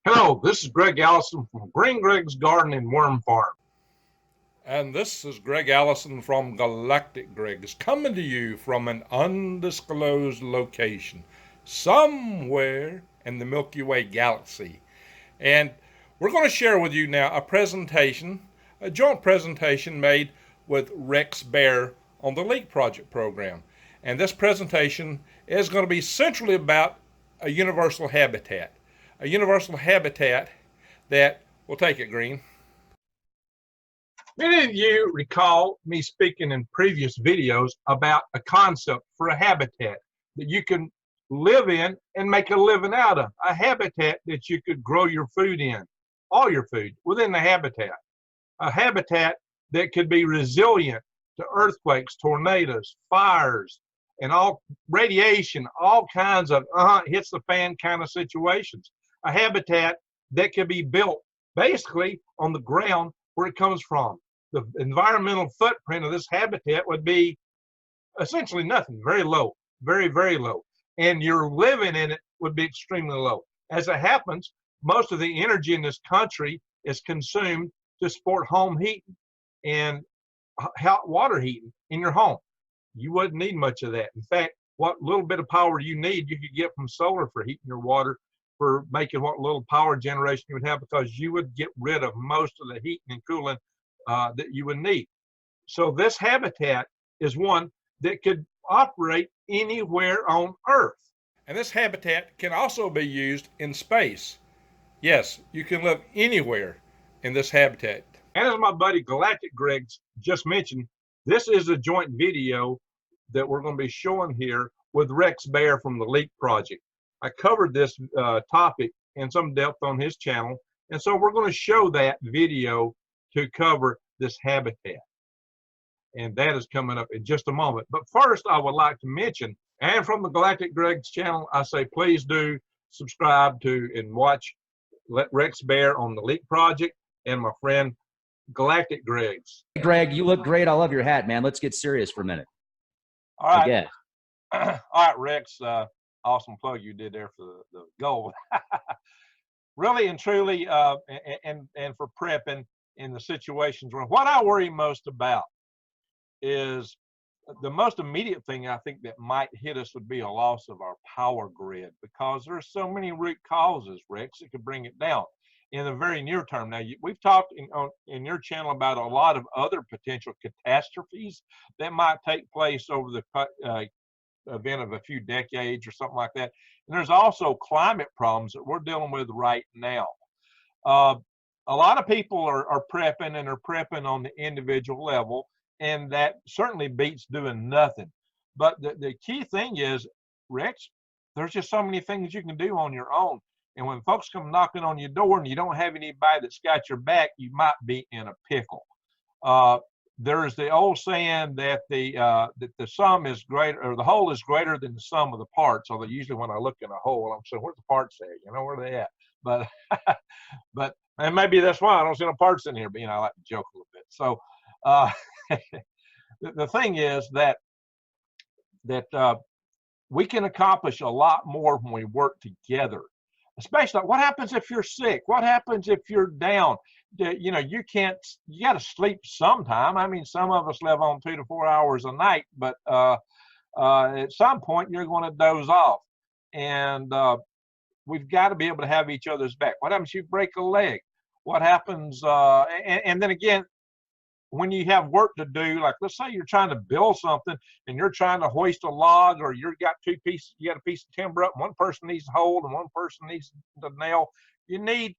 Hello, this is Greg Allison from Green Greg's Garden and Worm Farm. And this is Greg Allison from Galactic Greg's coming to you from an undisclosed location somewhere in the Milky Way galaxy. And we're going to share with you now a presentation, a joint presentation made with Rex Bear on the LEAK Project program. And this presentation is going to be centrally about a universal habitat. A universal habitat that, we'll take it, Green. Many of you recall me speaking in previous videos about a concept for a habitat that you can live in and make a living out of. A habitat that you could grow your food in, all your food within the habitat. A habitat that could be resilient to earthquakes, tornadoes, fires, and all radiation, all kinds of hits the fan kind of situations. A habitat that could be built basically on the ground where it comes from. The environmental footprint of this habitat would be essentially nothing, very low, very, very low. And your living in it would be extremely low. As it happens, most of the energy in this country is consumed to support home heating and hot water heating in your home. You wouldn't need much of that. In fact, what little bit of power you need, you could get from solar for heating your water, for making what little power generation you would have, because you would get rid of most of the heating and cooling that you would need. So this habitat is one that could operate anywhere on Earth. And this habitat can also be used in space. Yes, you can live anywhere in this habitat. And as my buddy Galactic Greg just mentioned, this is a joint video that we're going to be showing here with Rex Bear from the LEAK Project. I covered this topic in some depth on his channel, and so we're going to show that video to cover this habitat. And that is coming up in just a moment. But first, I would like to mention, and from the Galactic Greg's channel, I say please do subscribe to and watch Rex Bear on the LEAK Project and my friend Galactic Greg's. Hey, Greg, you look great. I love your hat, man. Let's get serious for a minute. All right. All right, Rex. Awesome plug you did there for the gold. Really and truly, and for prepping in the situations where what I worry most about is the most immediate thing I think that might hit us would be a loss of our power grid, because there's so many root causes, Rex, that could bring it down in the very near term. Now, we've talked in your channel about a lot of other potential catastrophes that might take place over the event of a few decades or something like that. And there's also climate problems that we're dealing with right now. A lot of people are prepping, and are prepping on the individual level, and that certainly beats doing nothing. But the key thing is, Rex, there's just so many things you can do on your own. And when folks come knocking on your door and you don't have anybody that's got your back, you might be in a pickle. There's the old saying that the sum is greater, or the whole is greater than the sum of the parts. Although usually when I look in a hole, I'm saying, where's the parts at? You know, where are they at? But and maybe that's why I don't see no parts in here. But I like to joke a little bit. So the thing is that we can accomplish a lot more when we work together. Especially, what happens if you're sick? What happens if you're down? You got to sleep sometime. I mean, some of us live on 2 to 4 hours a night, but at some point you're going to doze off. And we've got to be able to have each other's back. What happens if you break a leg? What happens? And then again, when you have work to do, like let's say you're trying to build something and you're trying to hoist a log, or you got a piece of timber up, and one person needs to hold and one person needs to nail. You need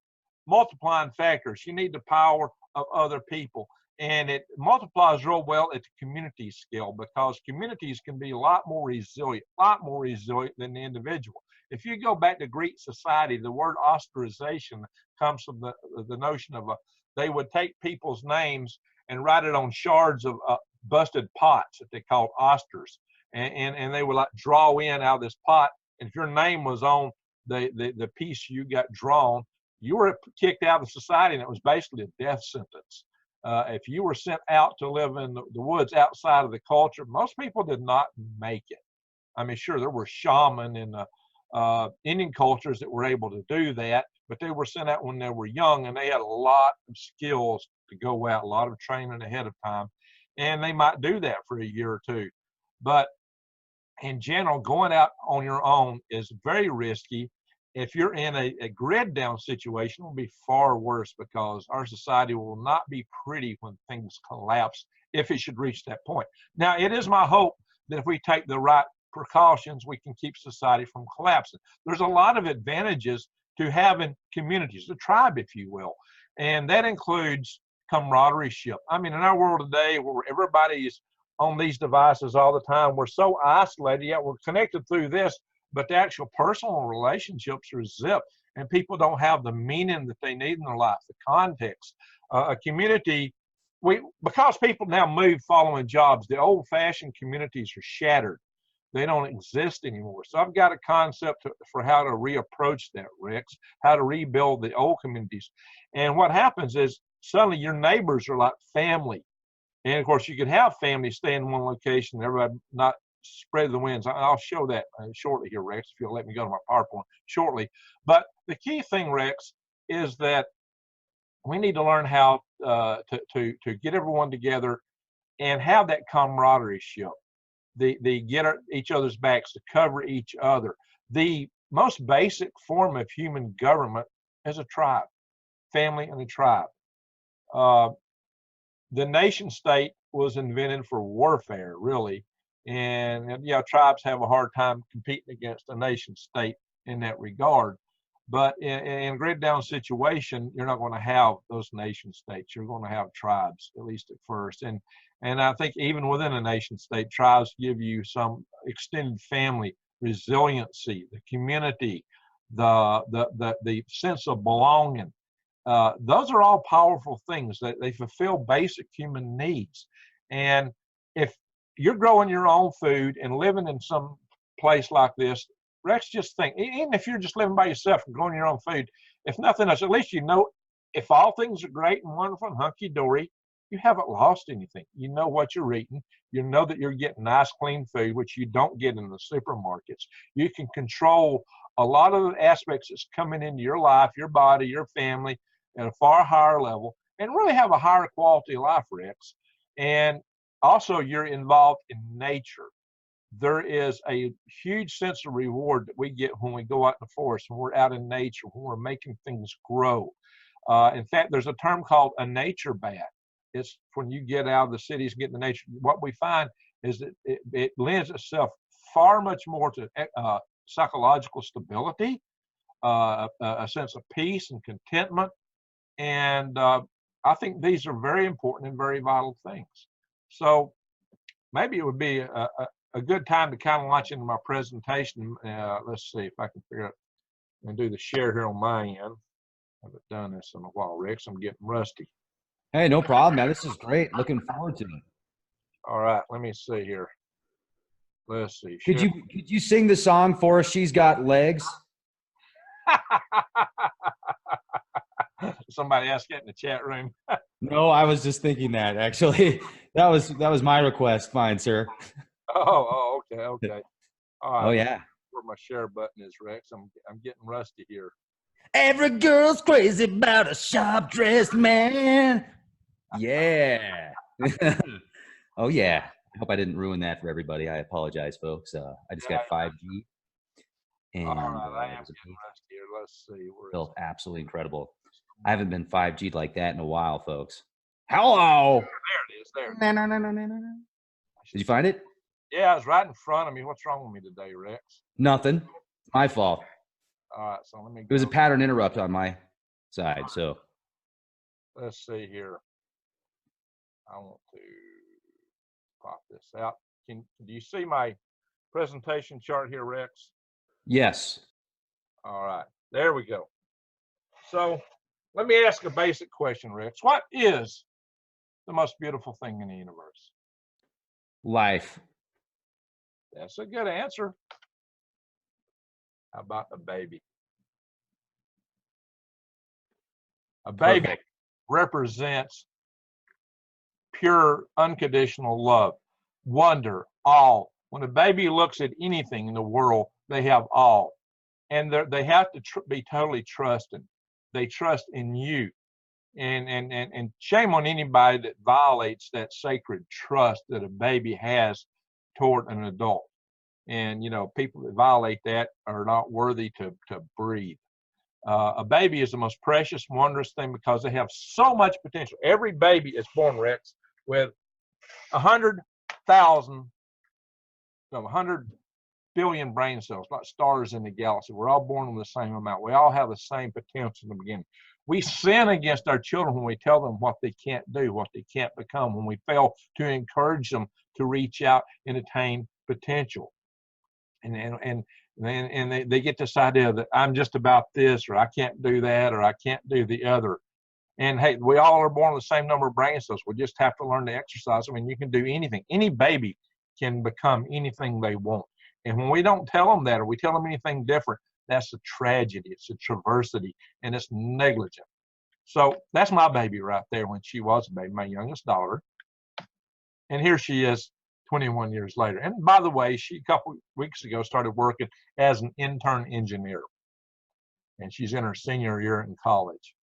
multiplying factors. You need the power of other people. And it multiplies real well at the community scale, because communities can be a lot more resilient than the individual. If you go back to Greek society, the word ostracization comes from the notion of they would take people's names and write it on shards of busted pots that they called osters, and they would like draw in out of this pot. And if your name was on the piece you got drawn, you were kicked out of society, and it was basically a death sentence. If you were sent out to live in the woods outside of the culture, most people did not make it. I mean, sure, there were shaman in Indian cultures that were able to do that, but they were sent out when they were young, and they had a lot of skills to go out, a lot of training ahead of time, and they might do that for a year or two. But in general, going out on your own is very risky. If you're in a grid down situation, it will be far worse, because our society will not be pretty when things collapse, if it should reach that point. Now, it is my hope that if we take the right precautions, we can keep society from collapsing. There's a lot of advantages to having communities, the tribe, if you will, and that includes camaraderie. I mean, in our world today, where everybody is on these devices all the time, we're so isolated. Yet we're connected through this, but the actual personal relationships are zip, and people don't have the meaning that they need in their life, the context. A community, because people now move following jobs, the old-fashioned communities are shattered. They don't exist anymore. So I've got a concept for how to reapproach that, Rex, how to rebuild the old communities. And what happens is suddenly your neighbors are like family. And of course, you could have family stay in one location, everybody not spread the winds. I'll show that shortly here, Rex, if you'll let me go to my PowerPoint shortly. But the key thing, Rex, is that we need to learn how to get everyone together and have that camaraderie. The get each other's backs, to cover each other. The most basic form of human government is a tribe, family and a tribe. The nation state was invented for warfare, really. And yeah, tribes have a hard time competing against a nation state in that regard. But in a grid down situation, you're not going to have those nation states. You're going to have tribes, at least at first. And I think even within a nation state, tribes give you some extended family resiliency, the community, the sense of belonging. Those are all powerful things. That they fulfill basic human needs. And if you're growing your own food and living in some place like this, Rex, just think, even if you're just living by yourself and growing your own food, if nothing else, at least you know, if all things are great and wonderful and hunky-dory, you haven't lost anything. You know what you're eating. You know that you're getting nice, clean food, which you don't get in the supermarkets. You can control a lot of the aspects that's coming into your life, your body, your family, at a far higher level, and really have a higher quality of life, Rex. And also, you're involved in nature. There is a huge sense of reward that we get when we go out in the forest, when we're out in nature, when we're making things grow. In fact, there's a term called a nature bat. It's when you get out of the cities and get into nature. What we find is that it lends itself far much more to psychological stability, a sense of peace and contentment. And I think these are very important and very vital things. So maybe it would be a good time to kind of launch into my presentation. Let's see if I can figure out and do the share here on my end. I haven't done this in a while, Rex. I'm getting rusty. Hey, no problem, man. This is great. Looking forward to it. All right, let me see here. Let's see. Could you sing the song for us? She's Got Legs. Somebody asked that in the chat room. No, I was just thinking that actually. That was my request. Fine, sir. Okay. All right. Oh yeah. Where my share button is, Rex. I'm getting rusty here. Every girl's crazy about a sharp-dressed man. Yeah. Oh yeah. I hope I didn't ruin that for everybody. I apologize, folks. I just got 5G. And all right, I am getting rusty here. Let's see. Felt absolutely incredible. I haven't been 5G'd like that in a while, folks. Hello. There it is. There. No. Did you find it? Yeah, it's right in front of me. What's wrong with me today, Rex? Nothing. My fault. All right, so let me. It was a pattern interrupt on my side, so. Let's see here. I want to pop this out. Do you see my presentation chart here, Rex? Yes. All right, there we go. So let me ask a basic question, Rex. What is the most beautiful thing in the universe? Life. That's a good answer. How about a baby? A baby Perfect. represents pure, unconditional love, wonder, awe. When a baby looks at anything in the world, they have awe. and they have to be totally trusting. They trust in you. And shame on anybody that violates that sacred trust that a baby has toward an adult. And, you know, people that violate that are not worthy to breathe. A baby is the most precious, wondrous thing because they have so much potential. Every baby is born, Rex, with 100,000, 100 billion brain cells, like stars in the galaxy. We're all born with the same amount. We all have the same potential in the beginning. We sin against our children when we tell them what they can't do, what they can't become, when we fail to encourage them to reach out and attain potential. And they get this idea that I'm just about this, or I can't do that, or I can't do the other. And hey, we all are born with the same number of brain cells. We just have to learn to exercise them. I mean, you can do anything. Any baby can become anything they want. And when we don't tell them that, or we tell them anything different, that's a tragedy. It's a travesty, and it's negligent. So that's my baby right there when she was a baby, my youngest daughter. And here she is 21 years later. And by the way, she a couple weeks ago started working as an intern engineer. And she's in her senior year in college.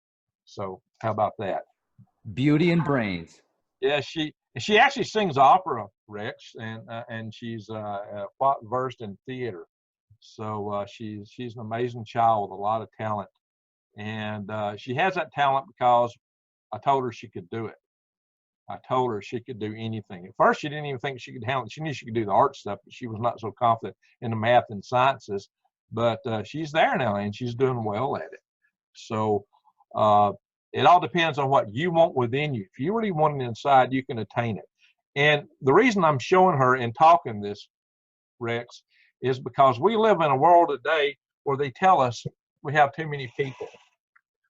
So how about that? Beauty and brains. Yeah, she actually sings opera, Rex, and she's quite versed in theater. So she's an amazing child with a lot of talent, and she has that talent because I told her she could do it. I told her she could do anything. At first, she didn't even think she could handle it. She knew she could do the art stuff, but she was not so confident in the math and sciences. But she's there now, and she's doing well at it. So it all depends on what you want within you. If you really want it inside, you can attain it. And the reason I'm showing her and talking this, Rex, is because we live in a world today where they tell us we have too many people.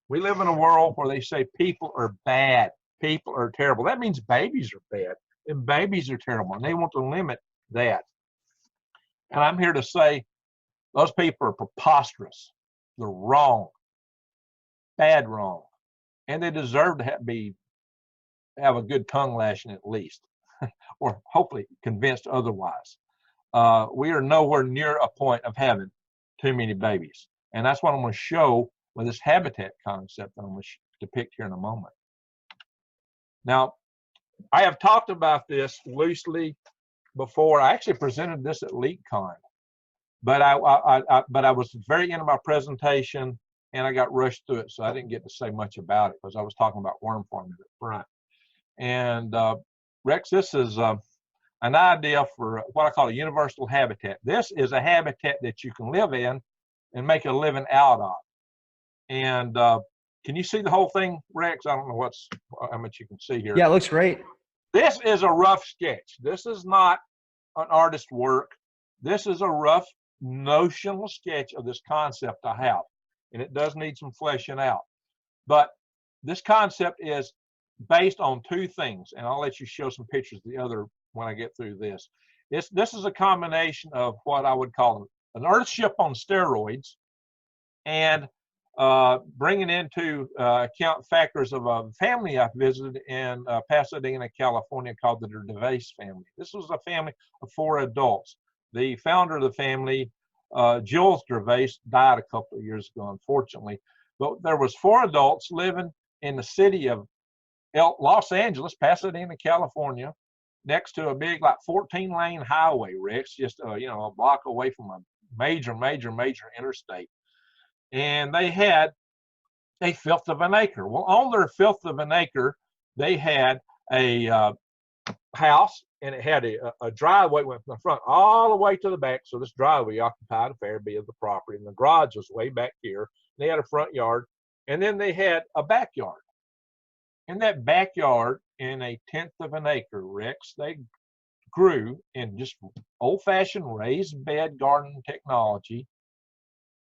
We live in a world where they say people are bad, people are terrible. That means babies are bad and babies are terrible, and they want to limit that. And I'm here to say those people are preposterous. They're wrong, bad wrong, and they deserve to have a good tongue lashing at least, or hopefully convinced otherwise. We are nowhere near a point of having too many babies. And that's what I'm going to show with this habitat concept that I'm going to depict here in a moment. Now, I have talked about this loosely before. I actually presented this at LeakCon, but I was very into my presentation and I got rushed through it, so I didn't get to say much about it because I was talking about worm farming at the front. And Rex, this is an idea for what I call a universal habitat. This is a habitat that you can live in and make a living out of. And can you see the whole thing, Rex? I don't know how much you can see here. Yeah, it looks great. This is a rough sketch. This is not an artist's work. This is a rough notional sketch of this concept I have. And it does need some fleshing out. But this concept is based on two things. And I'll let you show some pictures of the other when I get through this. This is a combination of what I would call an Earthship on steroids and bringing into account factors of a family I visited in Pasadena, California called the DeVace family. This was a family of 4 adults. The founder of the family, Jules DeVace, died a couple of years ago, unfortunately. But there was 4 adults living in the city of Los Angeles, Pasadena, California, next to a big, like 14-lane highway, Rex, just a block away from a major interstate. And they had a filth of an acre. Well, on their filth of an acre, they had a house, and it had a driveway went from the front all the way to the back. So this driveway occupied a fair bit of the property, and the garage was way back here. They had a front yard, and then they had a backyard. In that backyard, in a 1/10 of an acre, Rex, they grew in just old-fashioned raised bed garden technology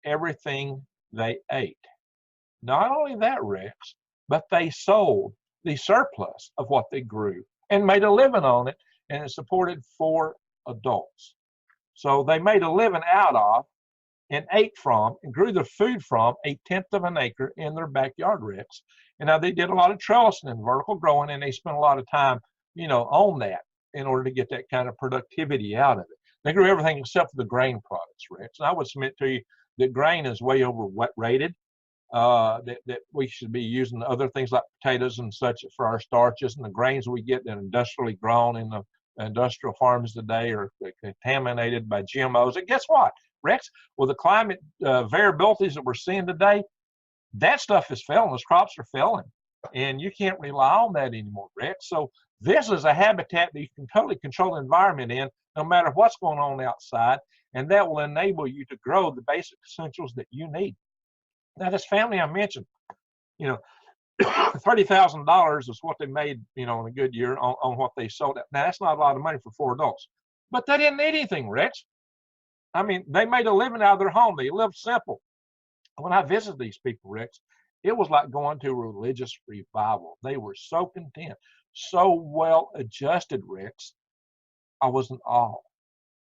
everything they ate. Not only that, Rex, but they sold the surplus of what they grew and made a living on it, and it supported 4 adults. So they made a living out of and ate from and grew their food from a 1/10 of an acre in their backyard, Rex. And now they did a lot of trellising and vertical growing, and they spent a lot of time, on that in order to get that kind of productivity out of it. They grew everything except for the grain products, Rex. And I would submit to you that grain is way overrated. That we should be using other things like potatoes and such for our starches, and the grains we get that are industrially grown in the industrial farms today are contaminated by GMOs. And guess what, Rex? With the climate variabilities that we're seeing today, that stuff is failing. Those crops are failing, and you can't rely on that anymore, Rex. So this is a habitat that you can totally control the environment in, no matter what's going on outside, and that will enable you to grow the basic essentials that you need. Now, this family I mentioned, you know, $30,000 is what they made, you know, in a good year on what they sold. Now, that's not a lot of money for 4 adults, but they didn't need anything, Rex. I mean, they made a living out of their home. They lived simple. When I visited these people, Rex, it was like going to a religious revival. They were so content, so well adjusted, Rex. I was in awe.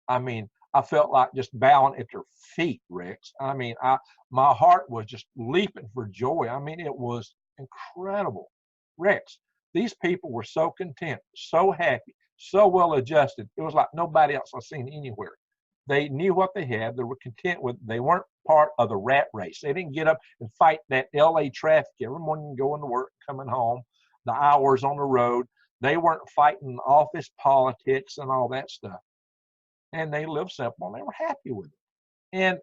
I mean, I felt like just bowing at their feet, Rex. I mean, my heart was just leaping for joy. I mean, it was incredible. Rex, these people were so content, so happy, so well adjusted. It was like nobody else I've seen anywhere. They knew what they had. They were content with. They weren't part of the rat race. They didn't get up and fight that LA traffic every morning, going to work, coming home, the hours on the road. They weren't fighting office politics and all that stuff. And they lived simple, and they were happy with it. And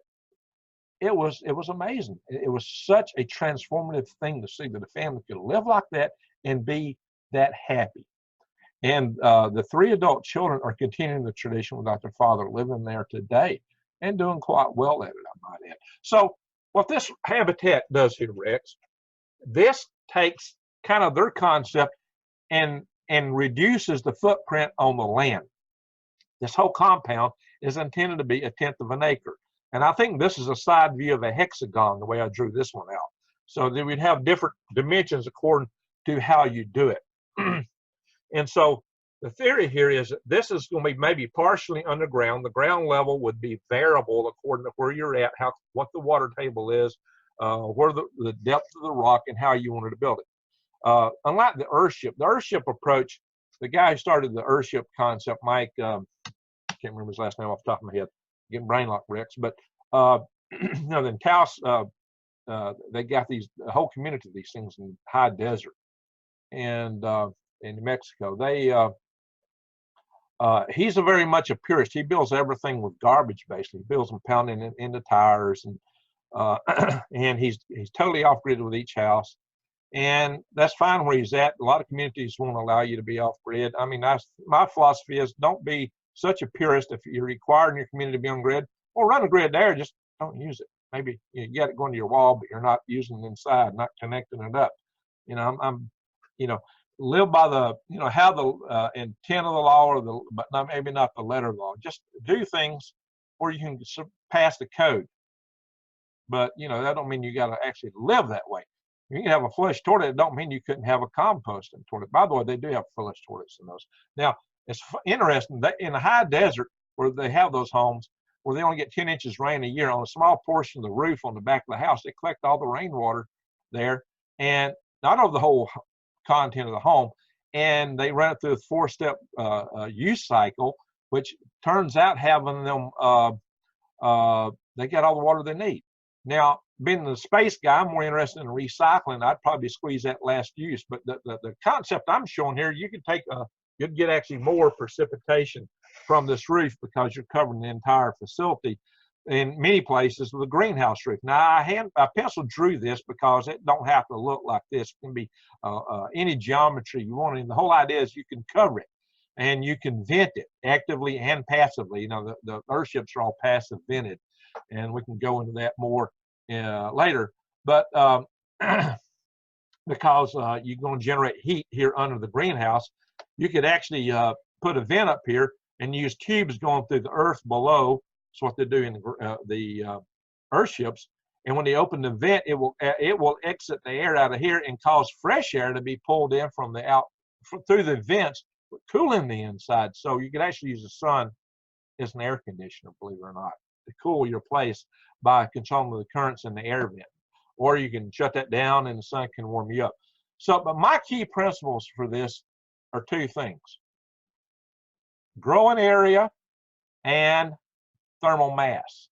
it was amazing. It was such a transformative thing to see that a family could live like that and be that happy. And the 3 adult children are continuing the tradition without their father, living there today and doing quite well at it, I might add. So what this habitat does here, Rex, this takes kind of their concept and reduces the footprint on the land. This whole compound is intended to be 1/10 of an acre. And I think this is a side view of a hexagon, the way I drew this one out. So that we'd have different dimensions according to how you do it. And so the theory here is that this is going to be maybe partially underground. The ground level would be variable according to where you're at, what the water table is, where the depth of the rock, and how you wanted to build it. Unlike the Earthship approach, the guy who started the Earthship concept, Mike, I can't remember his last name off the top of my head, getting brain lock, Rex, but you know, then Taos, they got the whole community of these things in high desert, and in New Mexico, he's a very much a purist. He builds everything with garbage, basically. He builds them pounding it into tires, and and he's totally off grid with each house, and that's fine where he's at. A lot of communities won't allow you to be off grid. I mean, my philosophy is don't be such a purist. If you're required in your community to be on grid, well, run a grid there, just don't use it. Maybe you got it going to your wall, but you're not using it inside, not connecting it up. You know, I'm you know, live by the, you know, have the intent of the law, or but not, maybe not the letter of the law. Just do things where you can surpass the code. But, you know, that don't mean you got to actually live that way. You can have a flush toilet. It don't mean you couldn't have a composting toilet. By the way, they do have flush toilets in those. Now, it's interesting that in the high desert where they have those homes, where they only get 10 inches rain a year, on a small portion of the roof on the back of the house, they collect all the rainwater there, and not over the whole content of the home, and they run it through a 4-step use cycle, which turns out having them, they got all the water they need. Now, being the space guy, I'm more interested in recycling. I'd probably squeeze that last use, but the concept I'm showing here, you could take you'd get actually more precipitation from this roof because you're covering the entire facility in many places with a greenhouse roof. Now, I pencil drew this because it don't have to look like this. It can be any geometry you want. And the whole idea is you can cover it and you can vent it actively and passively. You know, the Earthships are all passive vented, and we can go into that more later. But because you're going to generate heat here under the greenhouse, you could actually put a vent up here and use tubes going through the earth below. That's what they do in the Earthships. And when they open the vent, it will exit the air out of here and cause fresh air to be pulled in from the through the vents, cooling the inside. So you could actually use the sun as an air conditioner, believe it or not, to cool your place by controlling the currents in the air vent. Or you can shut that down and the sun can warm you up. So, but my key principles for this are 2 things: growing area and thermal mass.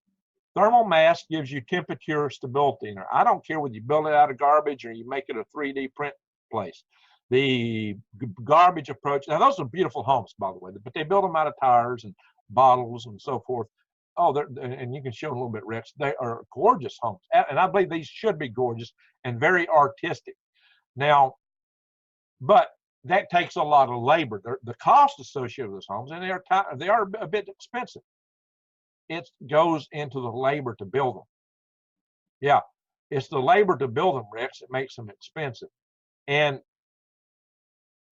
Thermal mass gives you temperature stability in there. I don't care whether you build it out of garbage or you make it a 3D print place. The garbage approach, now those are beautiful homes, by the way, but they build them out of tires and bottles and so forth. Oh, and you can show them a little bit, Rex. They are gorgeous homes. And I believe these should be gorgeous and very artistic. Now, but that takes a lot of labor. The cost associated with those homes, and they are a bit expensive. It goes into the labor to build them. Yeah, it's the labor to build them, Rex, that makes them expensive. And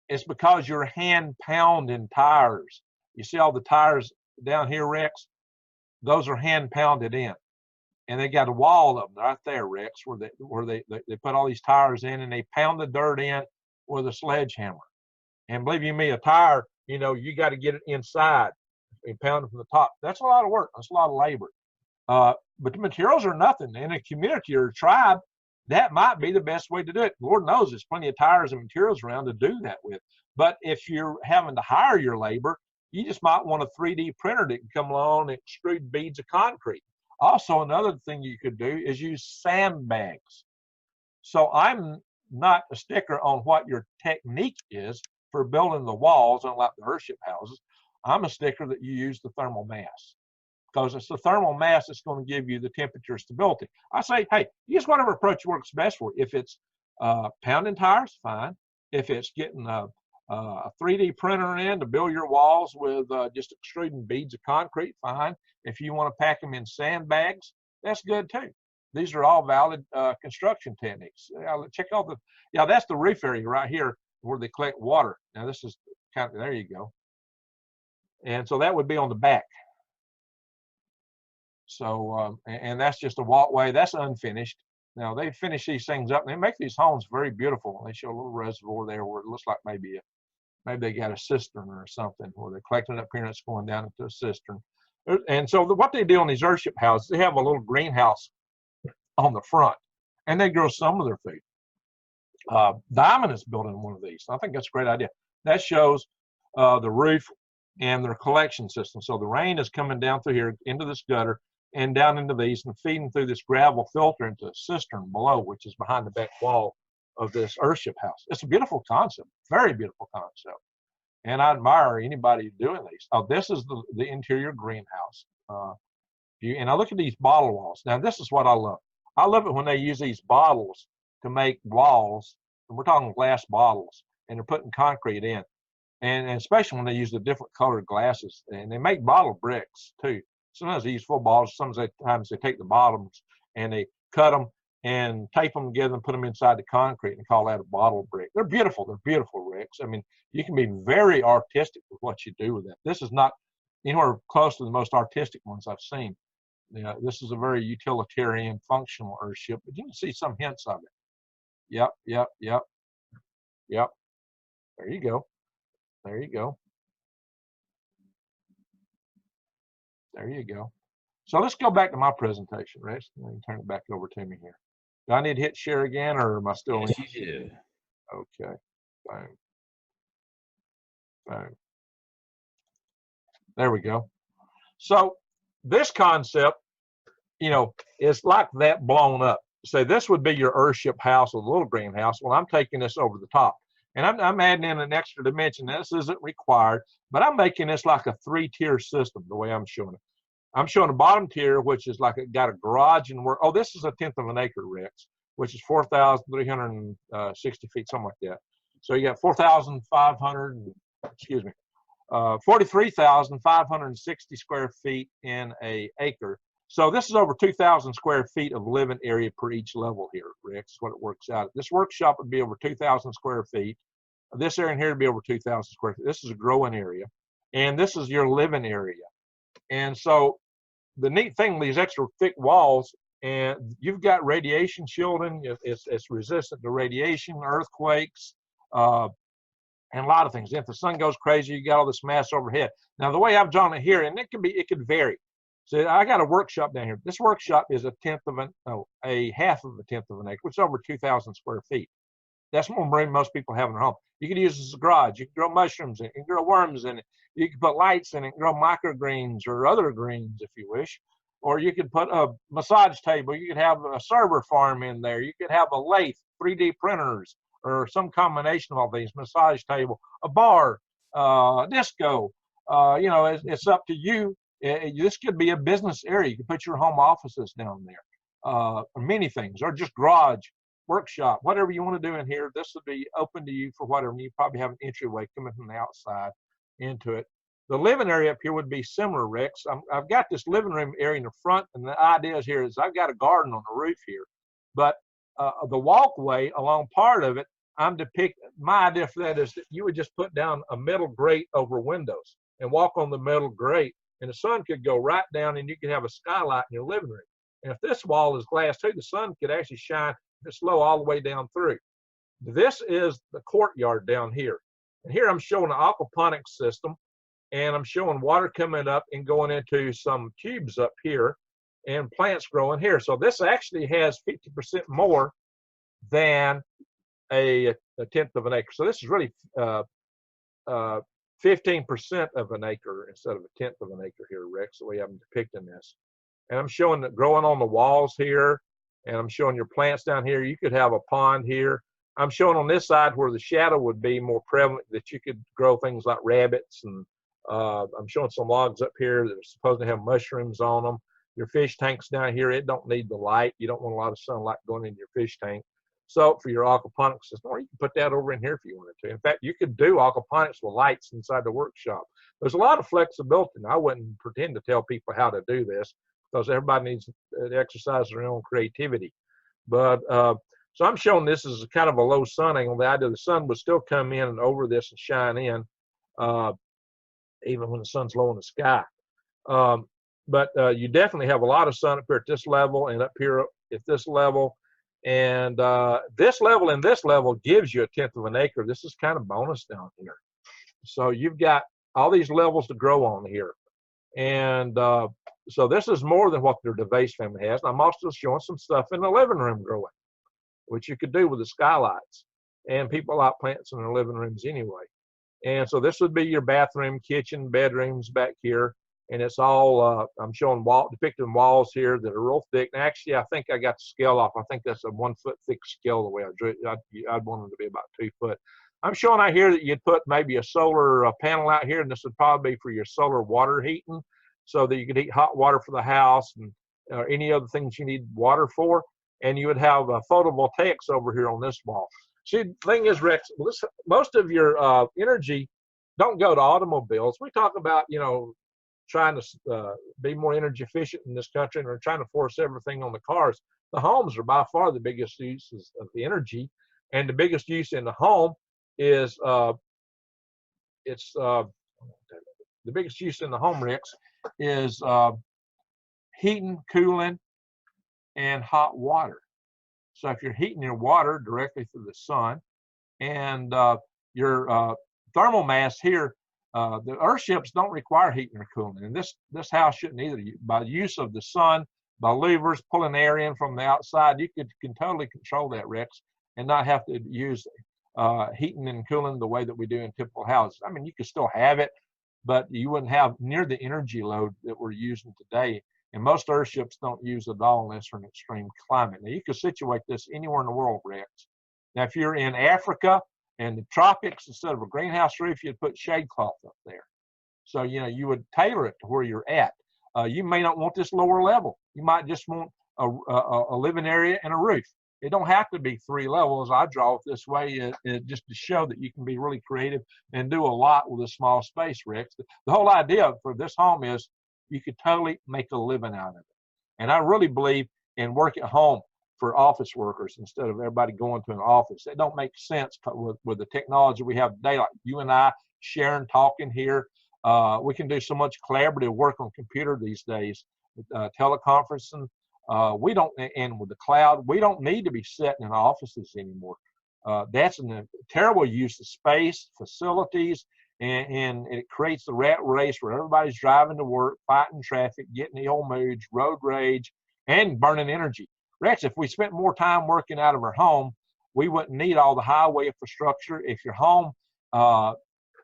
it's because you're hand pounding tires. You see all the tires down here, Rex? Those are hand pounded in. And they got a wall of them right there, Rex, where they put all these tires in and they pound the dirt in with a sledgehammer. And believe you me, a tire, you know, you got to get it inside and pound it from the top. That's a lot of work. That's a lot of labor. But the materials are nothing. In a community or a tribe, that might be the best way to do it. Lord knows there's plenty of tires and materials around to do that with. But if you're having to hire your labor, you just might want a 3D printer that can come along and extrude beads of concrete. Also, another thing you could do is use sandbags. So I'm not a sticker on what your technique is for building the walls, unlike the earthship houses. I'm a sticker that you use the thermal mass, because it's the thermal mass that's going to give you the temperature stability. I say, hey, use whatever approach works best for you. If it's pounding tires, fine. If it's getting a 3D printer in to build your walls with just extruding beads of concrete, fine. If you want to pack them in sandbags, that's good too. These are all valid construction techniques. Check out that's the roof area right here where they collect water. Now this is kind of, there you go. And so that would be on the back. So, and that's just a walkway. That's unfinished. Now they finish these things up and they make these homes very beautiful. They show a little reservoir there where it looks like maybe they got a cistern or something, where they're collecting it up here and it's going down into a cistern. And so what they do on these earthship houses, they have a little greenhouse on the front, and they grow some of their food. Diamond is building one of these. I think that's a great idea. That shows the roof and their collection system. So the rain is coming down through here into this gutter and down into these and feeding through this gravel filter into a cistern below, which is behind the back wall of this earthship house. It's a beautiful concept, very beautiful concept. And I admire anybody doing these. Oh, this is the interior greenhouse. And I look at these bottle walls. Now, this is what I love. I love it when they use these bottles to make walls. And we're talking glass bottles, and they're putting concrete in. And especially when they use the different colored glasses. And they make bottle bricks, too. Sometimes they use full bottles. Sometimes they take the bottoms and they cut them and tape them together and put them inside the concrete and call that a bottle brick. They're beautiful. They're beautiful bricks. I mean, you can be very artistic with what you do with that. This is not anywhere close to the most artistic ones I've seen. You know, this is a very utilitarian, functional earthship, but you can see some hints of it. Yep. There you go. There you go. There you go. So let's go back to my presentation, Rex. Let me turn it back over to me here. Do I need to hit share again, or am I still in? Yes, you do. Okay. Boom. Boom. There we go. So this concept, you know, is like that blown up. So this would be your earthship house with a little greenhouse. Well, I'm taking this over the top. And I'm adding in an extra dimension. This isn't required, but I'm making this like a 3-tier system the way I'm showing it. I'm showing a bottom tier, which is like got a garage and work. Oh, this is 1/10 of an acre, Rex, which is 4,360 feet, something like that. So you got 43,560 square feet in an acre. So this is over 2,000 square feet of living area per each level here, Rex, is what it works out. This workshop would be over 2,000 square feet. This area in here would be over 2,000 square feet. This is a growing area. And this is your living area. And so the neat thing, these extra thick walls, and you've got radiation shielding. It's resistant to radiation, earthquakes, and a lot of things. If the sun goes crazy, you got all this mass overhead. Now, the way I've drawn it here, and it could vary. So I got a workshop down here. This workshop is a half of a 1/10 of an acre, which is over 2,000 square feet. That's more than most people have in their home. You could use this as a garage. You can grow mushrooms in it. You can grow worms in it. You can put lights in it, grow microgreens or other greens if you wish. or you could put a massage table. You could have a server farm in there. You could have a lathe, 3D printers, or some combination of all these, massage table, a bar, disco. You know, it's up to you. This could be a business area. You could put your home offices down there, many things, or just garage, workshop, whatever you want to do in here. This would be open to you for whatever. You probably have an entryway coming from the outside into it. The living area up here would be similar, Rex. I've got this living room area in the front, and the idea is here is I've got a garden on the roof here, but the walkway along part of it, I'm depicting, my idea for that is that you would just put down a metal grate over windows and walk on the metal grate, and the sun could go right down, and you could have a skylight in your living room. And if this wall is glass too, the sun could actually shine, if it's low, all the way down through. This is the courtyard down here. And here I'm showing an aquaponics system, and I'm showing water coming up and going into some tubes up here and plants growing here. So this actually has 50% more than a tenth of an acre. So this is really 15% of an acre instead of a tenth of an acre here, Rex, the way I'm depicting this. And I'm showing that growing on the walls here, and I'm showing your plants down here. You could have a pond here. I'm showing on this side where the shadow would be more prevalent, that you could grow things like rabbits, and I'm showing some logs up here that are supposed to have mushrooms on them. Your fish tanks down here, it don't need the light. You don't want a lot of sunlight going into your fish tank. So for your aquaponics system, or you can put that over in here if you wanted to. In fact, you could do aquaponics with lights inside the workshop. There's a lot of flexibility, and I wouldn't pretend to tell people how to do this, because everybody needs to exercise their own creativity. But so I'm showing this as kind of a low sun angle. The idea the sun would still come in and over this and shine in, even when the sun's low in the sky. But you definitely have a lot of sun up here at this level, and up here at this level. And this level and this level gives you a tenth of an acre. This is kind of bonus down here. So you've got all these levels to grow on here. And so this is more than what their DeVase family has. And I'm also showing some stuff in the living room growing, which you could do with the skylights. And people like plants in their living rooms anyway. And so this would be your bathroom, kitchen, bedrooms back here. And it's all, I'm showing depicting walls here that are real thick. And actually, I think I got the scale off. I think that's a 1 foot thick scale the way I drew it. I'd want them to be about 2 foot. I'm showing out here that you'd put maybe a solar panel out here, and this would probably be for your solar water heating, so that you could heat hot water for the house and any other things you need water for. And you would have photovoltaics over here on this wall. See, the thing is, Rex, most of your energy don't go to automobiles. We talk about, you know, trying to be more energy efficient in this country, and we're trying to force everything on the cars. The homes are by far the biggest uses of the energy, and the biggest use in the home is the biggest use in the home, Rex, is heating, cooling, and hot water. So if you're heating your water directly through the sun, and your thermal mass here, the Earthships don't require heating or cooling, and this house shouldn't either. By use of the sun, by levers pulling air in from the outside, you can totally control that, Rex, and not have to use heating and cooling the way that we do in typical houses. I mean, you could still have it, but you wouldn't have near the energy load that we're using today. And most Earthships don't use it at all unless they're in extreme climate. Now, you could situate this anywhere in the world, Rex. Now, if you're in Africa and the tropics, instead of a greenhouse roof, you'd put shade cloth up there. So, you know, you would tailor it to where you're at. You may not want this lower level. You might just want a living area and a roof. It don't have to be 3 levels. I draw it this way just to show that you can be really creative and do a lot with a small space, Rex. The whole idea for this home is you could totally make a living out of it. And I really believe in work at home for office workers instead of everybody going to an office. It don't make sense with the technology we have today, like you and I sharing, talking here. We can do so much collaborative work on computer these days, teleconferencing. We don't, and with the cloud, we don't need to be sitting in offices anymore. That's a terrible use of space, facilities, and it creates the rat race where everybody's driving to work, fighting traffic, getting ill moods, road rage, and burning energy. Rex, if we spent more time working out of our home, we wouldn't need all the highway infrastructure. If your home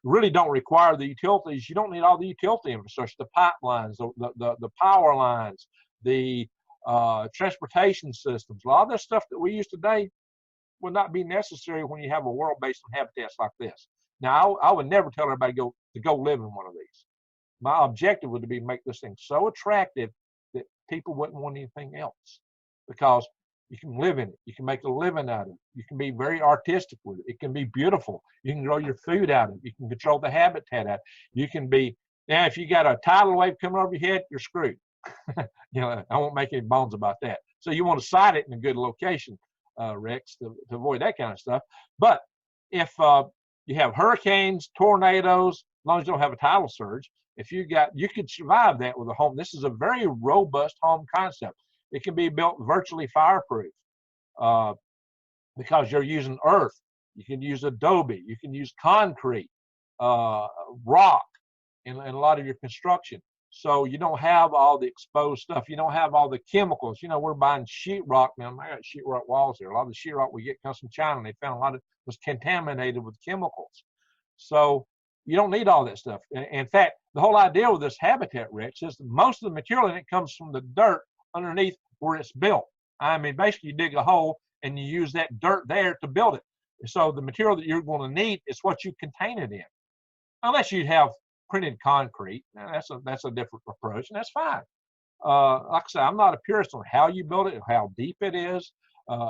really don't require the utilities, you don't need all the utility infrastructure, the pipelines, the power lines, the transportation systems. A lot of the stuff that we use today would not be necessary when you have a world based on habitats like this. Now, I would never tell everybody to go live in one of these. My objective would be to make this thing so attractive that people wouldn't want anything else, because you can live in it. You can make a living out of it. You can be very artistic with it. It can be beautiful. You can grow your food out of it. You can control the habitat out. You can be, now if you got a tidal wave coming over your head, you're screwed. You know, I won't make any bones about that. So you want to site it in a good location, Rex, to avoid that kind of stuff. But if you have hurricanes, tornadoes, as long as you don't have a tidal surge, you could survive that with a home. This is a very robust home concept. It can be built virtually fireproof because you're using earth. You can use adobe. You can use concrete, rock in a lot of your construction. So you don't have all the exposed stuff. You don't have all the chemicals. You know, we're buying sheetrock now. I got sheetrock walls here. A lot of the sheetrock we get comes from China, and they found a lot of it was contaminated with chemicals. So you don't need all that stuff. In fact, the whole idea with this habitat, Rich, is that most of the material in it comes from the dirt underneath where it's built. I mean, basically you dig a hole and you use that dirt there to build it. So the material that you're going to need is what you contain it in. Unless you have printed concrete, that's a different approach, and that's fine. Like I said, I'm not a purist on how you build it, how deep it is,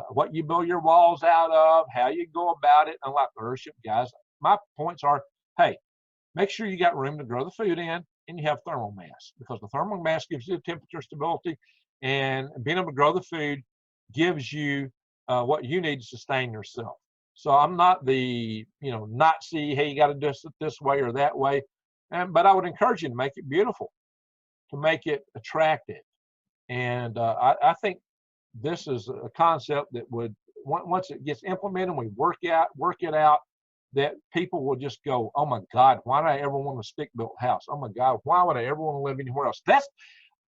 what you build your walls out of, how you go about it. Unlike the Earthship guys, my points are, hey, make sure you got room to grow the food in, and you have thermal mass, because the thermal mass gives you the temperature stability, and being able to grow the food gives you what you need to sustain yourself. So I'm not the Nazi, hey, you got to do it this way or that way. But I would encourage you to make it beautiful, to make it attractive. And I think this is a concept that would, once it gets implemented and we work it out, that people will just go, oh my God, why do I ever want a stick-built house? Oh my God, why would I ever want to live anywhere else?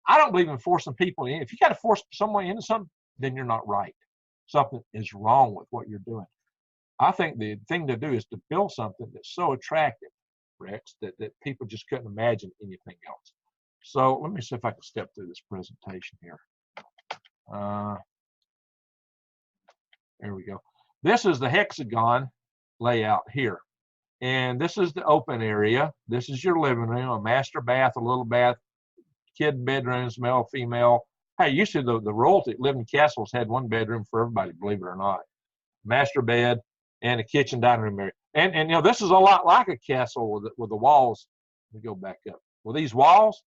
I don't believe in forcing people in. If you got to force someone into something, then you're not right. Something is wrong with what you're doing. I think the thing to do is to build something that's so attractive, Rex, that people just couldn't imagine anything else. So let me see if I can step through this presentation here. There we go. This is the hexagon layout here. And this is the open area. This is your living room, a master bath, a little bath, kid bedrooms, male, female. Hey, used to the royalty that lived in castles had one bedroom for everybody, believe it or not. Master bed and a kitchen dining room area. And you know, this is a lot like a castle with the walls. Let me go back up. With these walls,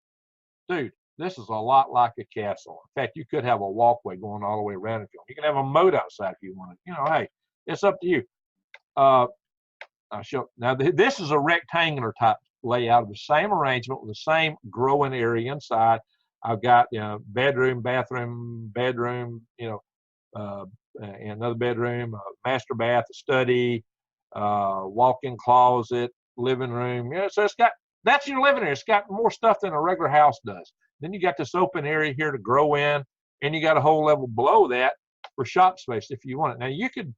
dude, this is a lot like a castle. In fact, you could have a walkway going all the way around if you want. You can have a moat outside if you want it. You know, hey, it's up to you. I'll show. Now, this is a rectangular type layout of the same arrangement with the same growing area inside. I've got, you know, bedroom, bathroom, bedroom, you know, another bedroom, a master bath, a study, walk-in closet, living room. You know, so that's your living area. It's got more stuff than a regular house does. Then you got this open area here to grow in, and you got a whole level below that for shop space if you want it. Now you could,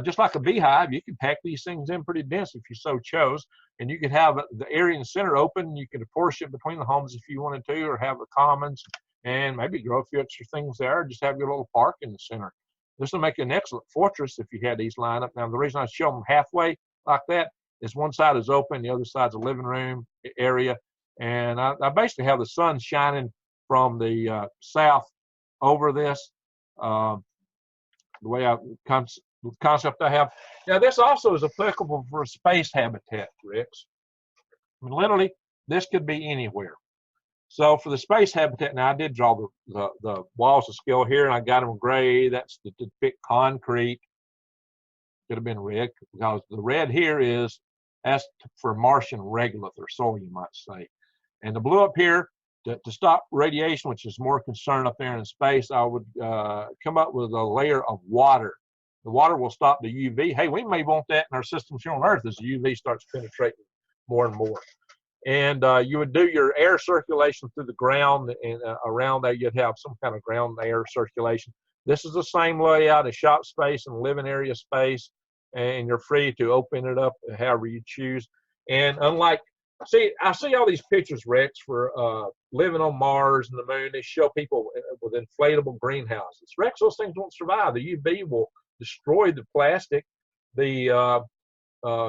just like a beehive, you could pack these things in pretty dense if you so chose, and you could have the area in the center open. You could apportion between the homes if you wanted to, or have the commons, and maybe grow a few extra things there, or just have your little park in the center. This will make an excellent fortress if you had these lined up. Now, the reason I show them halfway like that is one side is open, the other side's a living room area. And I basically have the sun shining from the south over this, the way the concept I have. Now, this also is applicable for a space habitat, Rex. I mean, literally, this could be anywhere. So for the space habitat, now I did draw the walls to scale here, and I got them gray. That's to depict concrete. Could have been red, because the red here that's for Martian regolith, or soil, you might say. And the blue up here, to stop radiation, which is more concerned up there in space, I would come up with a layer of water. The water will stop the UV. Hey, we may want that in our systems here on Earth as the UV starts penetrating more and more. And you would do your air circulation through the ground, and around there you'd have some kind of ground air circulation. This is the same layout as shop space and living area space, and you're free to open it up however you choose. And unlike See, I see all these pictures, Rex, for living on Mars and the moon. They show people with inflatable greenhouses. Rex, those things won't survive. The UV will destroy the plastic. The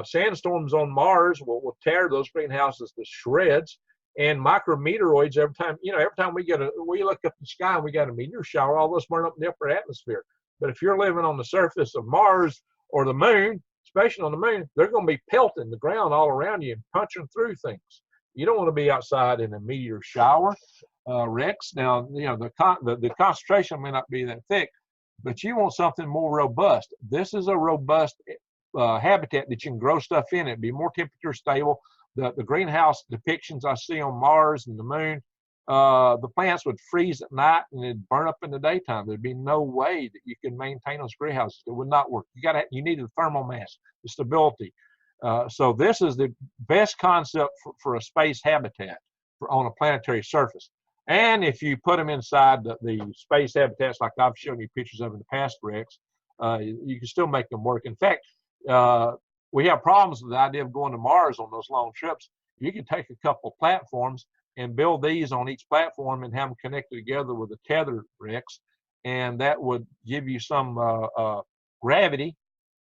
sandstorms on Mars will tear those greenhouses to shreds. And micrometeoroids, every time we look up the sky and we got a meteor shower, all those burn up in the upper atmosphere. But if you're living on the surface of Mars or the moon, especially on the moon, they're going to be pelting the ground all around you and punching through things. You don't want to be outside in a meteor shower, Rex. Now, the concentration may not be that thick, but you want something more robust. This is a robust habitat that you can grow stuff in. It'd be more temperature stable. The greenhouse depictions I see on Mars and the moon, the plants would freeze at night and it'd burn up in the daytime. There'd be no way that you can maintain those greenhouses. It would not work. You need the thermal mass, the stability. So this is the best concept for a space habitat on a planetary surface. And if you put them inside the space habitats like I've shown you pictures of in the past, Rex, you can still make them work. In fact, we have problems with the idea of going to Mars on those long trips. You can take a couple platforms and build these on each platform and have them connected together with a tether, Rex, and that would give you some gravity,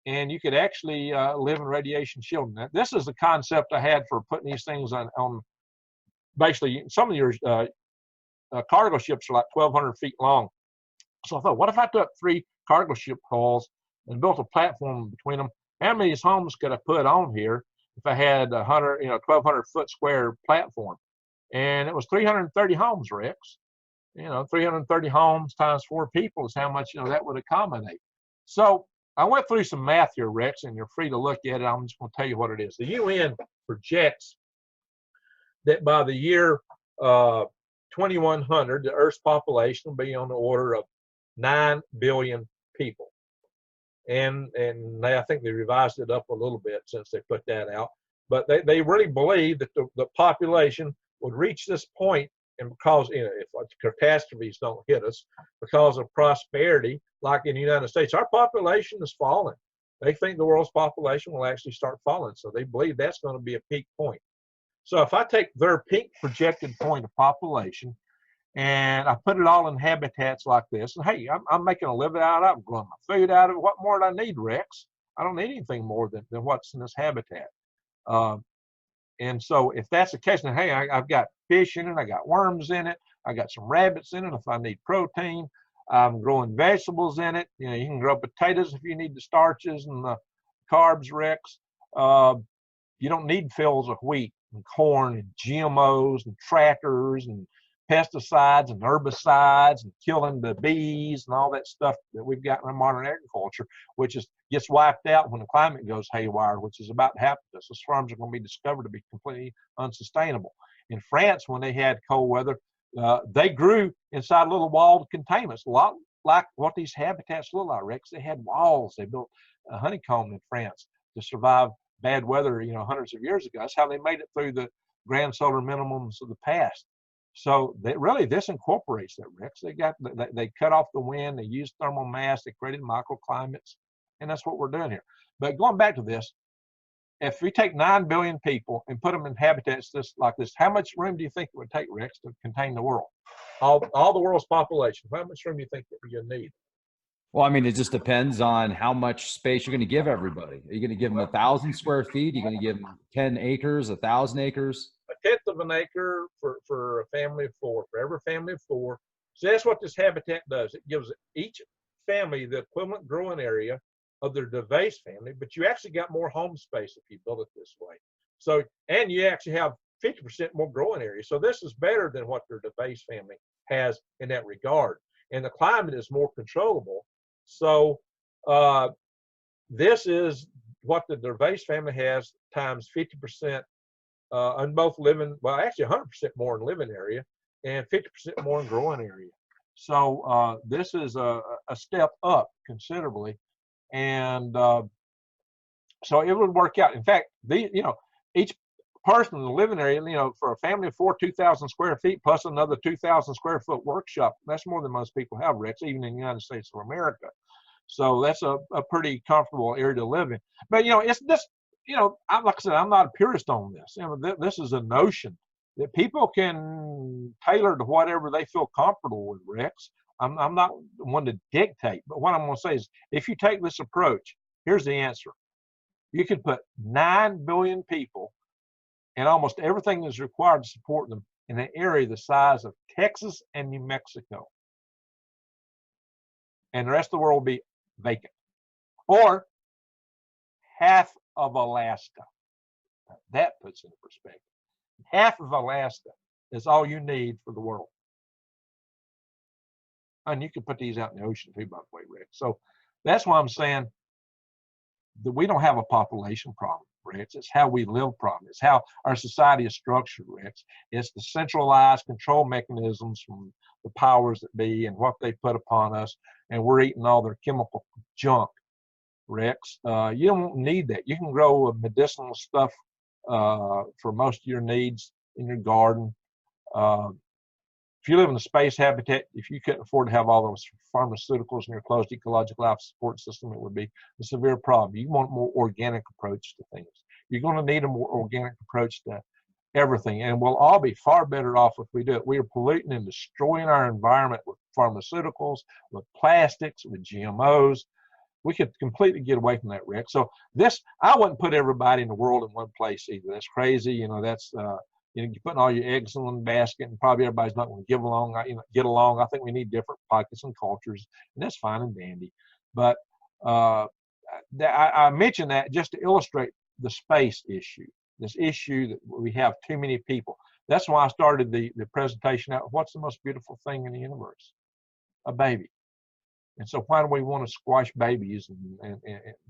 and you could actually live in radiation shielding. Now, this is the concept I had for putting these things on basically, some of your cargo ships are like 1,200 feet long. So I thought, what if I took 3 cargo ship hulls and built a platform between them? How many homes could I put on here if I had 1,200 foot square platform? And it was 330 homes, Rex. 330 homes times 4 people is how much that would accommodate. So I went through some math here, Rex, and you're free to look at it. I'm just going to tell you what it is. The UN projects that by the year 2100, the Earth's population will be on the order of 9 billion people. And I think they revised it up a little bit since they put that out. But they really believe that the population would reach this point, and because if catastrophes don't hit us, because of prosperity, like in the United States, our population is falling. They think the world's population will actually start falling, so they believe that's going to be a peak point. So if I take their peak projected point of population and I put it all in habitats like this, and hey, I'm making a living out of it, I'm growing my food out of it. What more do I need, Rex? I don't need anything more than what's in this habitat. And so if that's the case, then hey, I've got fish in it, I got worms in it, I got some rabbits in it if I need protein. I'm growing vegetables in it. You can grow potatoes if you need the starches and the carbs, Rex. You don't need fields of wheat and corn and GMOs and tractors and pesticides and herbicides and killing the bees and all that stuff that we've got in modern agriculture, which gets wiped out when the climate goes haywire, which is about to happen to us. Those farms are going to be discovered to be completely unsustainable. In France, when they had cold weather, they grew inside little walled containments, a lot like what these habitats look like, Rex. They had walls. They built a honeycomb in France to survive bad weather, hundreds of years ago. That's how they made it through the grand solar minimums of the past. So this incorporates that, Rex. They cut off the wind, they used thermal mass, they created microclimates, and that's what we're doing here. But going back to this, if we take 9 billion people and put them in habitats like this, how much room do you think it would take, Rex, to contain the world? All the world's population, how much room do you think that you're gonna need? Well, I mean, it just depends on how much space you're going to give everybody. Are you going to give them 1,000 square feet? Are you going to give them 10 acres, 1,000 acres? 1/10 of an acre for a family of 4, for every family of 4. So that's what this habitat does. It gives each family the equivalent growing area of their device family, but you actually got more home space if you build it this way. So, and you actually have 50% more growing area. So this is better than what their device family has in that regard. And the climate is more controllable. So this is what the device family has times 50% on both living, well, actually 100% more in living area and 50% more in growing area. So this is a step up considerably. And so it would work out. In fact, each person in the living area, for a family of 4, 2,000 square feet plus another 2,000 square foot workshop, that's more than most people have, Rex, even in the United States of America. So that's a pretty comfortable area to live in. But, it's just you know, like I said, I'm not a purist on this. You know, this is a notion that people can tailor to whatever they feel comfortable with, Rex. I'm not one to dictate, but what I'm going to say is, if you take this approach, here's the answer. You could put 9 billion people and almost everything that's required to support them in an area the size of Texas and New Mexico. And the rest of the world will be vacant. Or half of Alaska. That puts it in perspective. Half of Alaska is all you need for the world. And you can put these out in the ocean too, by the way, Rick. So that's why I'm saying that we don't have a population problem, Rich. It's how we live problem. It's how our society is structured, Rich. It's the centralized control mechanisms from the powers that be and what they put upon us, and we're eating all their chemical junk, Rex. You don't need that. You can grow medicinal stuff for most of your needs in your garden. If you live in a space habitat, if you couldn't afford to have all those pharmaceuticals in your closed ecological life support system, it would be a severe problem. You want a more organic approach to things. You're going to need a more organic approach to everything, and we'll all be far better off if we do it. We are polluting and destroying our environment with pharmaceuticals, with plastics, with GMOs. We could completely get away from that, Rick. So this, I wouldn't put everybody in the world in one place either. That's crazy. You know, that's you know, you're putting all your eggs in one basket, and probably everybody's not going to get along. I think we need different pockets and cultures, and that's fine and dandy. But I mentioned that just to illustrate the space issue, this issue that we have too many people. That's why I started the presentation out. What's the most beautiful thing in the universe? A baby. And so why do we want to squash babies? And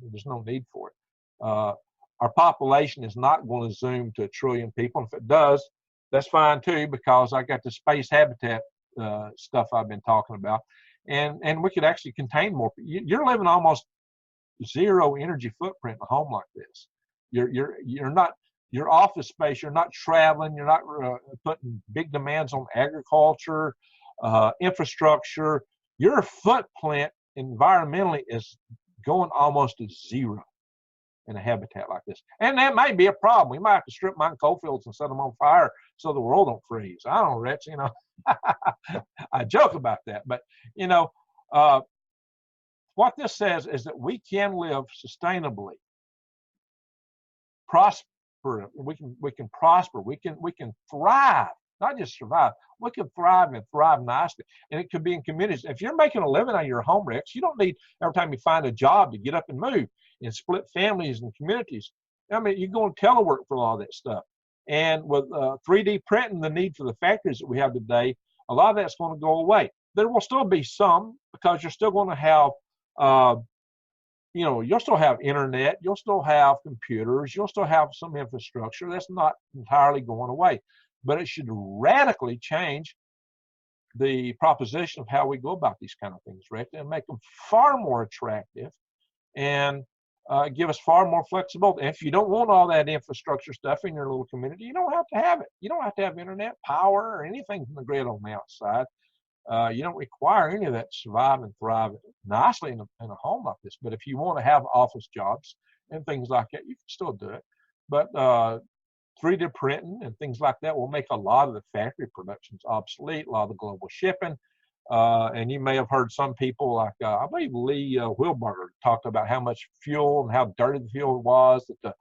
there's no need for it. Our population is not going to zoom to 1 trillion people. If it does, that's fine too, because I got the space habitat stuff I've been talking about, and we could actually contain more. You're living almost zero energy footprint in a home like this. You're not your office space. You're not traveling. You're not putting big demands on agriculture, infrastructure. Your footprint environmentally is going almost to zero in a habitat like this. And that may be a problem. We might have to strip mine coal fields and set them on fire so the world don't freeze. I don't know, Rich, you know. I joke about that. But, you know, what this says is that we can live sustainably, prosper. We can prosper. We can thrive, not just survive. We can thrive and thrive nicely. And it could be in communities. If you're making a living out of your home, Rex, you don't need every time you find a job to get up and move and split families and communities. I mean, you go and telework for all that stuff. And with 3D printing, the need for the factories that we have today, a lot of that's going to go away. There will still be some, because you're still going to have, you know, you'll still have internet, you'll still have computers, you'll still have some infrastructure. That's not entirely going away. But it should radically change the proposition of how we go about these kind of things, Rick, and make them far more attractive and give us far more flexibility. If you don't want all that infrastructure stuff in your little community, you don't have to have it. You don't have to have internet, power, or anything from the grid on the outside. You don't require any of that to survive and thrive nicely in a home like this. But if you want to have office jobs and things like that, you can still do it. But 3D printing and things like that will make a lot of the factory productions obsolete, a lot of the global shipping. And you may have heard some people like, I believe Lee Wilberger talked about how much fuel and how dirty the fuel was that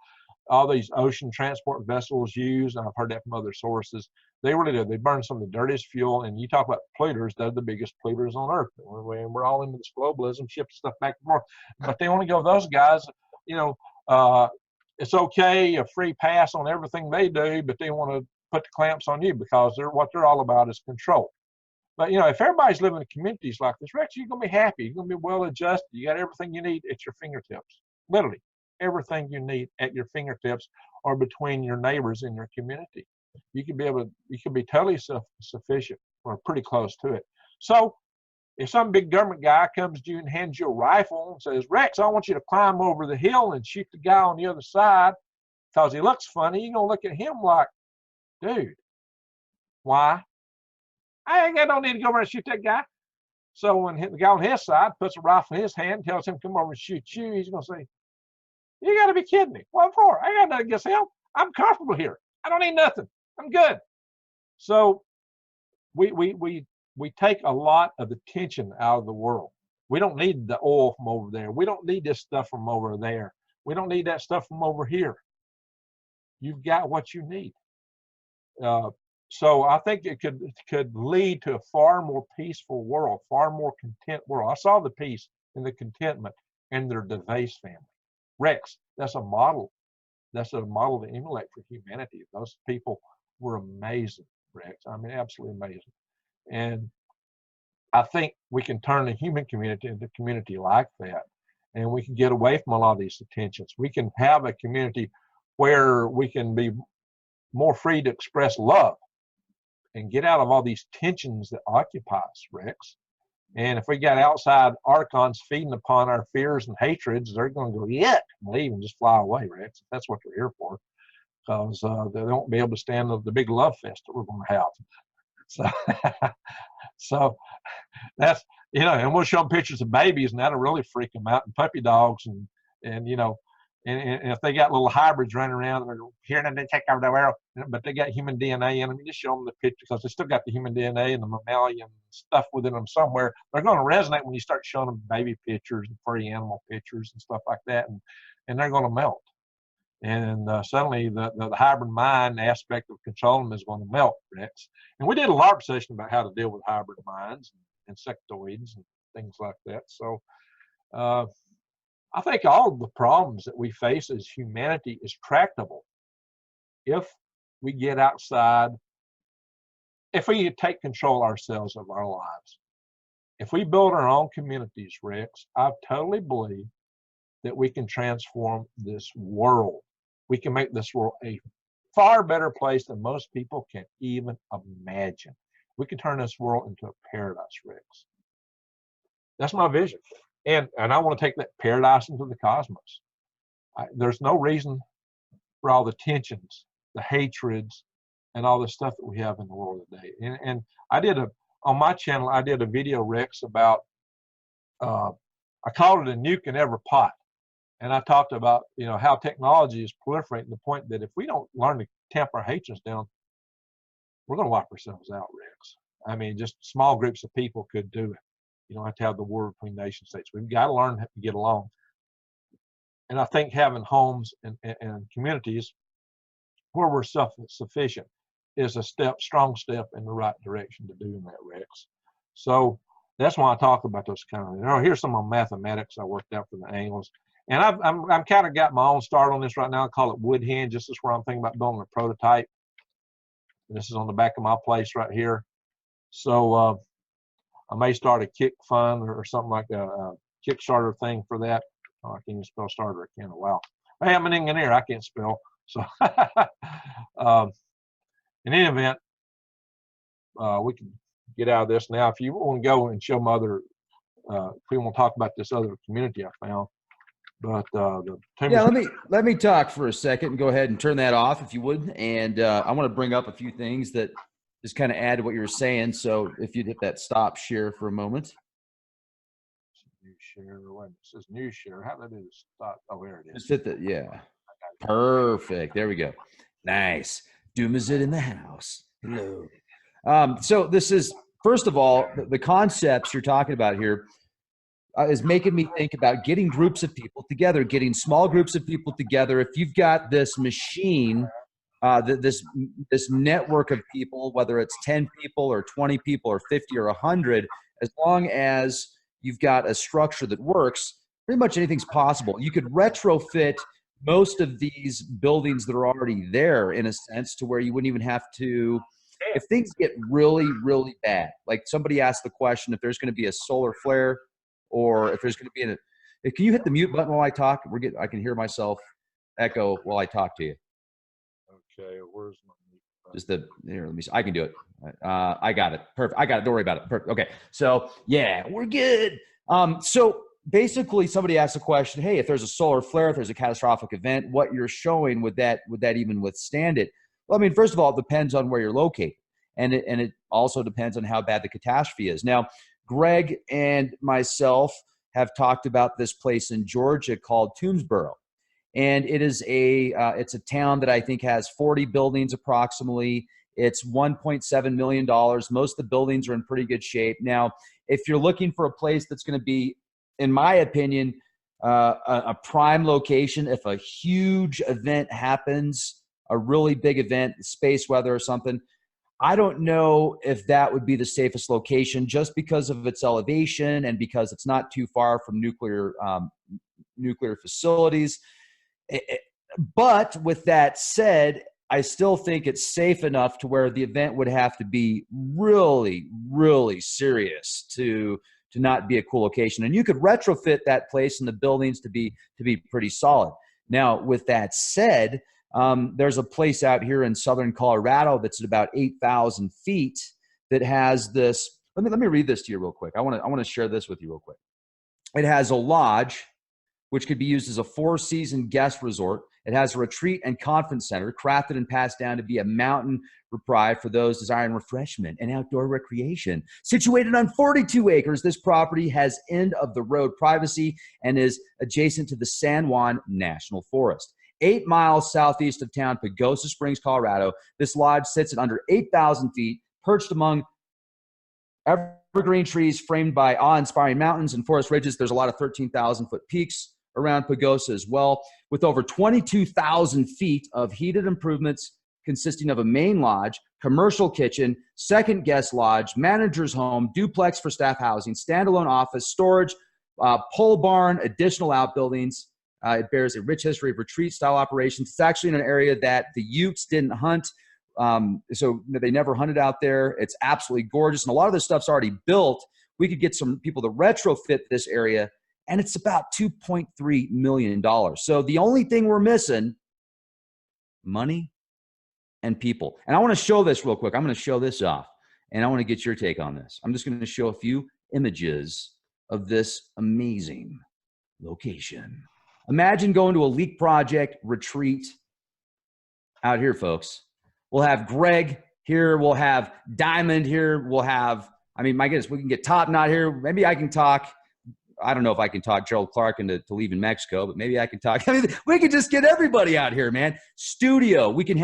all these ocean transport vessels use. And I've heard that from other sources. They really do. They burn some of the dirtiest fuel. And you talk about polluters, they're the biggest polluters on earth. And we're all into this globalism, shipping stuff back and forth. But they want to give those guys, you know, it's okay, a free pass on everything they do, but they want to put the clamps on you because what they're all about is control. But, you know, if everybody's living in communities like this, Rex, you're going to be happy. You're going to be well adjusted. You got everything you need at your fingertips. Literally, everything you need at your fingertips or between your neighbors in your community. You can be totally self-sufficient or pretty close to it. So if some big government guy comes to you and hands you a rifle and says, Rex, I want you to climb over the hill and shoot the guy on the other side because he looks funny, you're going to look at him like, dude, why? I ain't got no need to go over and shoot that guy. So when the guy on his side puts a rifle in his hand, tells him, come over and shoot you, he's going to say, You got to be kidding me. What for? I got nothing against him. I'm comfortable here. I don't need nothing. I'm good. So we take a lot of the tension out of the world. We don't need the oil from over there. We don't need this stuff from over there. We don't need that stuff from over here. You've got what you need. So I think it could lead to a far more peaceful world, far more content world. I saw the peace and the contentment in their DeVace family. Rex, that's a model. That's a model to emulate for humanity. Those people were amazing, Rex. I mean, absolutely amazing. And I think we can turn the human community into a community like that. And we can get away from a lot of these tensions. We can have a community where we can be more free to express love and get out of all these tensions that occupy us, Rex. And if we got outside archons feeding upon our fears and hatreds, they're going to go, yuck, and leave and just fly away, Rex. That's what they're here for, because they won't be able to stand the big love fest that we're going to have. So, so that's, you know, and we'll show them pictures of babies, and that'll really freak them out, and puppy dogs, and you know, and if they got little hybrids running around, they're here and they take over the world, but they got human DNA in them. You just show them the picture, because they still got the human DNA and the mammalian stuff within them somewhere. They're going to resonate when you start showing them baby pictures and furry animal pictures and stuff like that, and they're going to melt. And suddenly the hybrid mind aspect of controlling them is going to melt, Rex. And we did a LARP session about how to deal with hybrid minds and insectoids and things like that. So I think all of the problems that we face as humanity is tractable if we get outside, if we take control ourselves of our lives. If we build our own communities, Rex, I totally believe that we can transform this world. We can make this world a far better place than most people can even imagine. We can turn this world into a paradise, Rex. That's my vision. And I want to take that paradise into the cosmos. There's no reason for all the tensions, the hatreds, and all the stuff that we have in the world today. And I did on my channel, I did a video, Rex, about, I called it a nuke in every pot. And I talked about, you know, how technology is proliferating to the point that if we don't learn to tamp our hatreds down, we're going to wipe ourselves out, Rex. I mean, just small groups of people could do it. You don't have to have the war between nation states. We've got to learn how to get along. And I think having homes and communities where we're self-sufficient is a strong step in the right direction to doing that, Rex. So that's why I talk about those kind of, you know, here's some of my mathematics I worked out for the angles. And I'm kind of got my own start on this right now. I call it wood hinge. This is where I'm thinking about building a prototype. And this is on the back of my place right here. So I may start a kick fund or something like a Kickstarter thing for that. Oh, I can't even spell starter. I can't. Wow. Hey, I'm an engineer. I can't spell. So in any event, we can get out of this now. If you want to go and show my other, if we want to talk about this other community I found. But yeah, let me talk for a second and go ahead and turn that off if you would. And I want to bring up a few things that just kind of add to what you were saying. So if you'd hit that stop share for a moment. New share. It says new share. How do I do this? Oh, there it is. Just hit that. Yeah. Perfect. There we go. Nice. Doom is it in the house. Hello. So this is, first of all, the concepts you're talking about here is making me think about getting groups of people together, getting small groups of people together. If you've got this machine, this network of people, whether it's 10 people or 20 people or 50 or 100, as long as you've got a structure that works, pretty much anything's possible. You could retrofit most of these buildings that are already there in a sense to where you wouldn't even have to, if things get really, really bad, like somebody asked the question, if there's going to be a solar flare or if there's going to be can you hit the mute button while I talk? I can hear myself echo while I talk to you. Okay, where's my mute button? Just here, let me see. I can do it. I got it. Perfect. I got it. Don't worry about it. Perfect. Okay. So yeah, we're good. So basically somebody asked the question, hey, if there's a solar flare, if there's a catastrophic event, what you're showing, would that even withstand it? Well, I mean, first of all, it depends on where you're located. And it also depends on how bad the catastrophe is. Now, Greg and myself have talked about this place in Georgia called Toomsboro. And it is it's a town that I think has 40 buildings approximately. It's $1.7 million. Most of the buildings are in pretty good shape. Now, if you're looking for a place that's going to be, in my opinion, a prime location, if a huge event happens, a really big event, space weather or something, I don't know if that would be the safest location just because of its elevation and because it's not too far from nuclear facilities. But with that said, I still think it's safe enough to where the event would have to be really, really serious to not be a cool location. And you could retrofit that place and the buildings to be pretty solid. Now, with that said, there's a place out here in southern Colorado that's at about 8,000 feet that has this. Let me read this to you real quick. I want to share this with you real quick. It has a lodge, which could be used as a 4-season guest resort. It has a retreat and conference center, crafted and passed down to be a mountain reprieve for those desiring refreshment and outdoor recreation. Situated on 42 acres, this property has end-of-the-road privacy and is adjacent to the San Juan National Forest. 8 miles southeast of town, Pagosa Springs, Colorado, this lodge sits at under 8,000 feet, perched among evergreen trees framed by awe-inspiring mountains and forest ridges. There's a lot of 13,000-foot peaks around Pagosa as well, with over 22,000 feet of heated improvements consisting of a main lodge, commercial kitchen, second guest lodge, manager's home, duplex for staff housing, standalone office, storage, pole barn, additional outbuildings. It bears a rich history of retreat-style operations. It's actually in an area that the Utes didn't hunt, so they never hunted out there. It's absolutely gorgeous, and a lot of this stuff's already built. We could get some people to retrofit this area, and it's about $2.3 million. So the only thing we're missing, money and people. And I want to show this real quick. I'm going to show this off, and I want to get your take on this. I'm just going to show a few images of this amazing location. Imagine going to a Leak Project retreat out here, folks. We'll have Greg here. We'll have Diamond here. We'll have, I mean, my goodness, we can get Top Knot here. Maybe I can talk. I don't know if I can talk Gerald Clark into leaving Mexico, but maybe I can talk. I mean, we can just get everybody out here, man. Studio. We can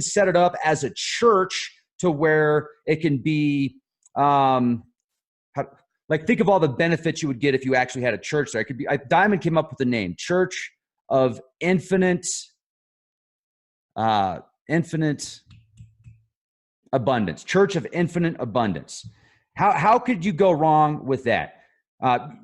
set it up as a church to where it can be, like, think of all the benefits you would get if you actually had a church there. It could be, Diamond came up with the name, Church of Infinite Abundance. Church of Infinite Abundance. How could you go wrong with that?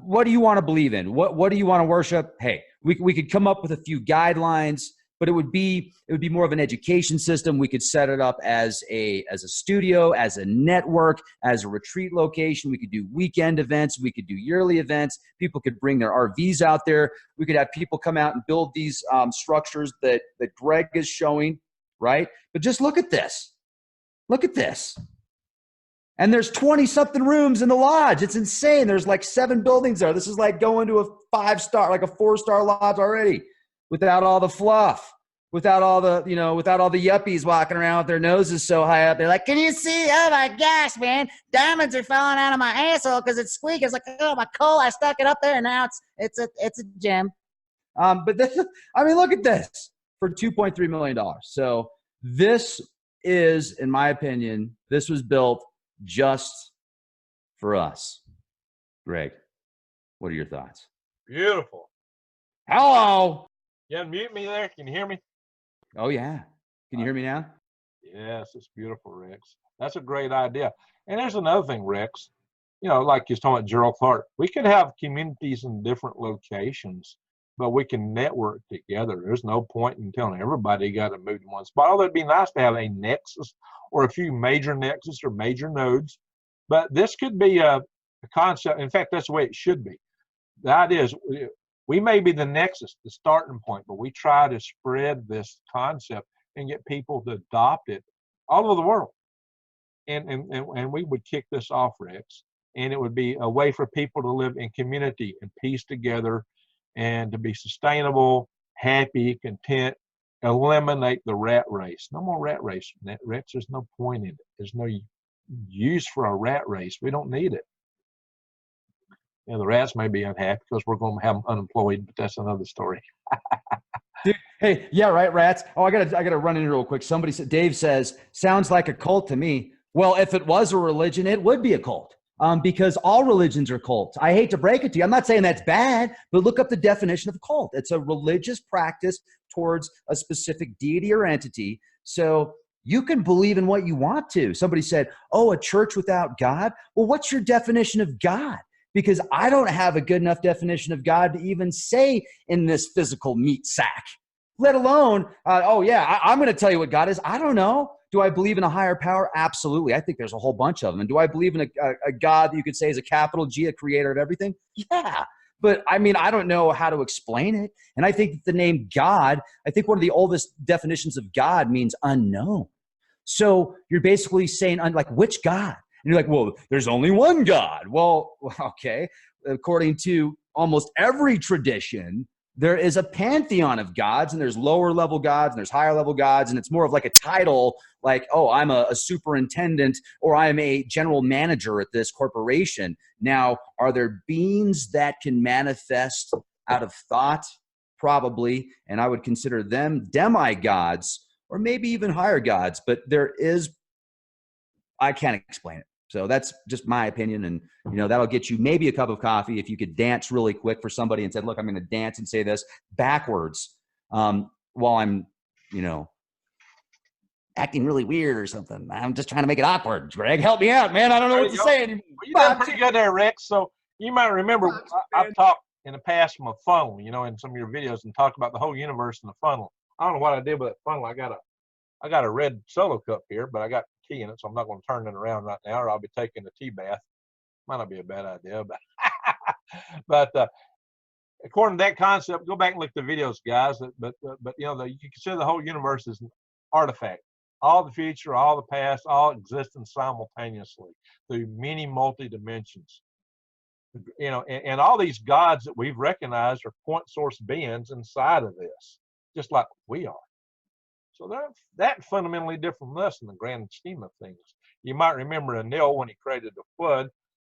What do you want to believe in? What do you want to worship? Hey, we could come up with a few guidelines, but it would be more of an education system. We could set it up as a studio, as a network, as a retreat location. We could do weekend events. We could do yearly events. People could bring their RVs out there. We could have people come out and build these structures that Greg is showing, right? But just look at this. Look at this. And there's 20-something rooms in the lodge. It's insane. There's like 7 buildings there. This is like going to a 5-star, like a 4-star lodge already, without all the fluff, without all the yuppies walking around with their noses so high up. They're like, can you see? Oh my gosh, man. Diamonds are falling out of my asshole because it's squeaky. It's like, oh, my coal, I stuck it up there and now it's a gem. But this, I mean, look at this for $2.3 million. So this is, in my opinion, this was built just for us. Greg, what are your thoughts? Beautiful. Hello. You unmute me there? Can you hear me? Oh, yeah. Can you hear me now? Yes, it's beautiful, Rex. That's a great idea. And there's another thing, Rex. You know, like you're talking about Gerald Clark, we could have communities in different locations, but we can network together. There's no point in telling everybody you got to move to one spot. Although it'd be nice to have a nexus or a few major nexus or major nodes. But this could be a concept. In fact, that's the way it should be. The idea is we may be the nexus, the starting point, but we try to spread this concept and get people to adopt it all over the world. And we would kick this off, Rex. And it would be a way for people to live in community and peace together and to be sustainable, happy, content, eliminate the rat race. No more rat race, Rex. There's no point in it. There's no use for a rat race. We don't need it. You know, the rats may be unhappy because we're going to have them unemployed, but that's another story. Dude, hey, yeah, right, rats. Oh, I gotta run in real quick. Somebody said, Dave says, sounds like a cult to me. Well, if it was a religion, it would be a cult. Because all religions are cults. I hate to break it to you. I'm not saying that's bad, but look up the definition of a cult. It's a religious practice towards a specific deity or entity. So you can believe in what you want to. Somebody said, oh, a church without God. Well, what's your definition of God? Because I don't have a good enough definition of God to even say in this physical meat sack, let alone, oh yeah, I'm going to tell you what God is. I don't know. Do I believe in a higher power? Absolutely. I think there's a whole bunch of them. And do I believe in a God that you could say is a capital G, a creator of everything? Yeah. But I mean, I don't know how to explain it. And I think that the name God, I think one of the oldest definitions of God means unknown. So you're basically saying, like, which God? And you're like, well, there's only one God. Well, okay. According to almost every tradition, there is a pantheon of gods, and there's lower level gods and there's higher level gods. And it's more of like a title, like, oh, I'm a superintendent, or I'm a general manager at this corporation. Now, are there beings that can manifest out of thought? Probably. And I would consider them demigods, or maybe even higher gods. But there is, I can't explain it. So that's just my opinion. And, you know, that'll get you maybe a cup of coffee if you could dance really quick for somebody and said, look, I'm going to dance and say this backwards while I'm, you know, acting really weird or something. I'm just trying to make it awkward. Greg, help me out, man. I don't know what to say anymore. Well, you done pretty good there, Rick. So you might remember I've talked in the past from a funnel, you know, in some of your videos, and talked about the whole universe in the funnel. I don't know what I did with that funnel. I got a red Solo cup here, but I got tea in it, so I'm not going to turn it around right now, or I'll be taking a tea bath. Might not be a bad idea, but according to that concept, go back and look at the videos, guys. But you know, you can consider the whole universe as an artifact. All the future, all the past, all existing simultaneously through many multi-dimensions. You know, and all these gods that we've recognized are point source beings inside of this, just like we are. So they're that fundamentally different from us in the grand scheme of things. You might remember Enlil, when he created the flood,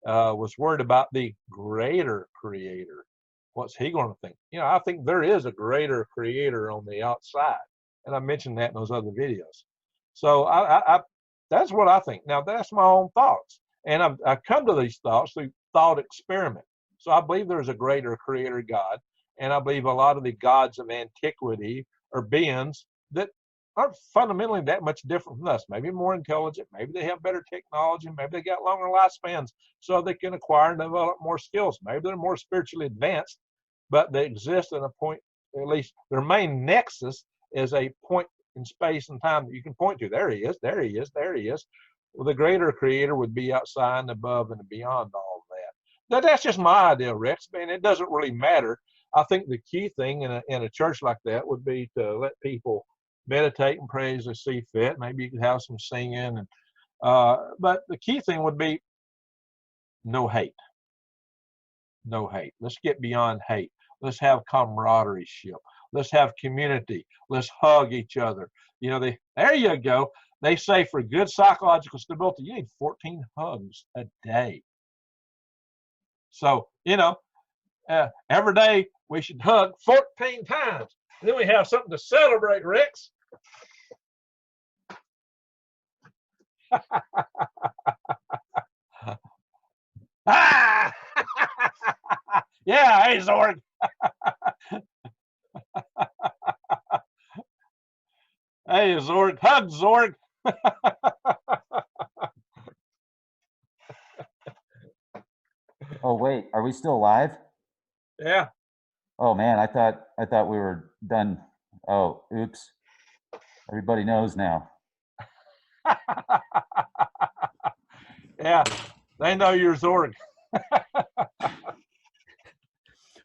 was worried about the greater creator. What's he going to think? You know, I think there is a greater creator on the outside. And I mentioned that in those other videos. So I that's what I think. Now, that's my own thoughts. And I've come to these thoughts through thought experiment. So I believe there's a greater creator God. And I believe a lot of the gods of antiquity are beings that aren't fundamentally that much different from us. Maybe more intelligent, maybe they have better technology, maybe they got longer lifespans so they can acquire and develop more skills. Maybe they're more spiritually advanced, but they exist in a point, at least their main nexus is a point in space and time that you can point to. There he is, there he is, there he is. Well, the greater creator would be outside and above and beyond all of that. Now, that's just my idea, Rex, and it doesn't really matter. I think the key thing in a church like that would be to let people meditate and pray as they see fit. Maybe you could have some singing, and but the key thing would be no hate. No hate. Let's get beyond hate. Let's have camaraderie. Let's have community. Let's hug each other. You know, there you go. They say for good psychological stability, you need 14 hugs a day. So, you know, every day we should hug 14 times. And then we have something to celebrate, Rex. Ah! Yeah, hey, Zorg. Hey, Zorg. Hug, Zorg. Oh, wait, are we still live? Yeah. Oh man, I thought we were done. Oh, oops. Everybody knows now. Yeah, they know you're Zorg.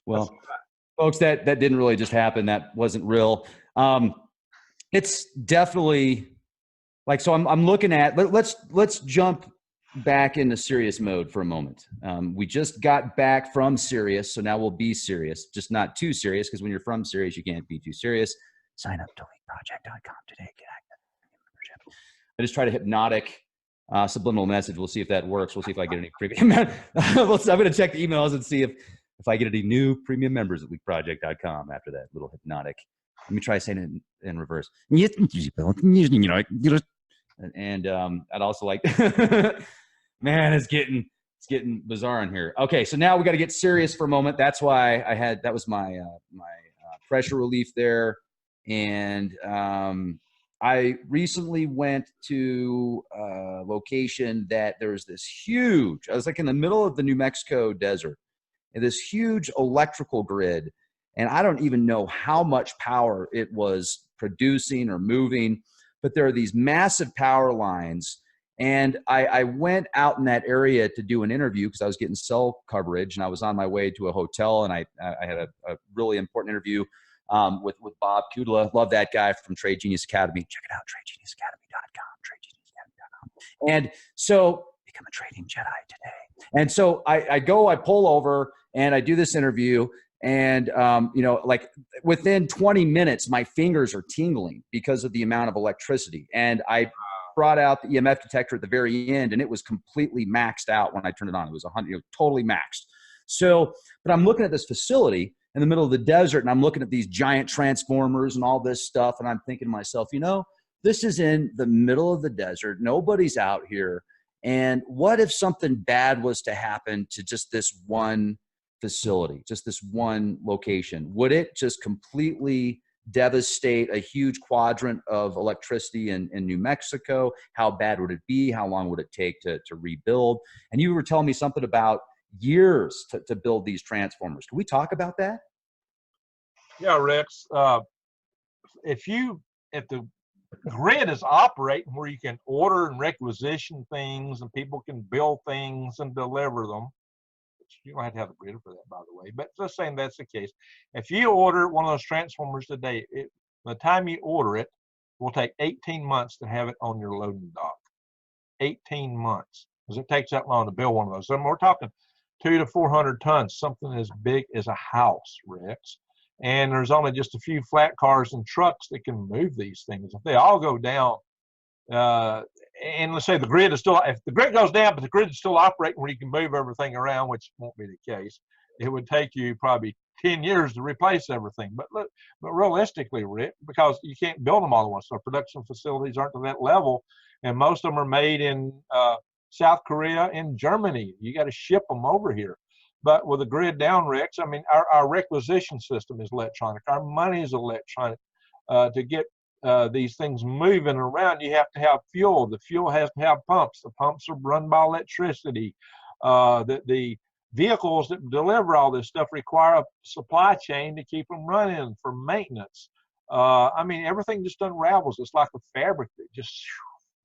Well, folks, that didn't really just happen. That wasn't real. It's definitely like, so I'm looking at, let's jump back into serious mode for a moment. We just got back from serious, so now we'll be serious, just not too serious, because when you're from serious, you can't be too serious. Sign up to leakproject.com today. Get active. I just tried a hypnotic subliminal message. We'll see if that works. We'll see if I get any premium. I'm going to check the emails and see if I get any new premium members at leakproject.com after that little hypnotic Let me try saying it in reverse. And I'd also like, man, it's getting bizarre in here. Okay, so now we got to get serious for a moment. That's why that was my pressure relief there. And I recently went to a location that there was this huge, I was like in the middle of the New Mexico desert, and this huge electrical grid. And I don't even know how much power it was producing or moving, but there are these massive power lines. And I went out in that area to do an interview because I was getting cell coverage, and I was on my way to a hotel, and I had a really important interview with Bob Kudla. Love that guy from Trade Genius Academy. Check it out, tradegeniusacademy.com, And so become a trading Jedi today. And so I pull over and I do this interview. And, like within 20 minutes, my fingers are tingling because of the amount of electricity. And I brought out the EMF detector at the very end, and it was completely maxed out when I turned it on. It was 100, totally maxed. So, but I'm looking at this facility in the middle of the desert, and I'm looking at these giant transformers and all this stuff. And I'm thinking to myself, this is in the middle of the desert. Nobody's out here. And what if something bad was to happen to just this one facility, just this one location? Would it just completely devastate a huge quadrant of electricity in New Mexico? How bad would it be? How long would it take to rebuild? And you were telling me something about years to build these transformers. Can we talk about that? Yeah, Rex. If the grid is operating where you can order and requisition things and people can build things and deliver them, you don't have to have a grid for that, by the way, but just saying that's the case. If you order one of those transformers today, by the time you order it, will take 18 months to have it on your loading dock. 18 months, because it takes that long to build one of those. So we're talking 200 to 400 tons, something as big as a house, Rex. And there's only just a few flat cars and trucks that can move these things. If they all go down, and let's say the grid is still, if the grid goes down, but the grid is still operating where you can move everything around, which won't be the case, it would take you probably 10 years to replace everything. But realistically, Rick, because you can't build them all at once, so production facilities aren't to that level, and most of them are made in South Korea and Germany. You got to ship them over here. But with the grid down, Rex, I mean, our requisition system is electronic. Our money is electronic. To get these things moving around, you have to have fuel. The fuel has to have pumps. The pumps are run by electricity. The vehicles that deliver all this stuff require a supply chain to keep them running for maintenance. I mean, everything just unravels. It's like a fabric that just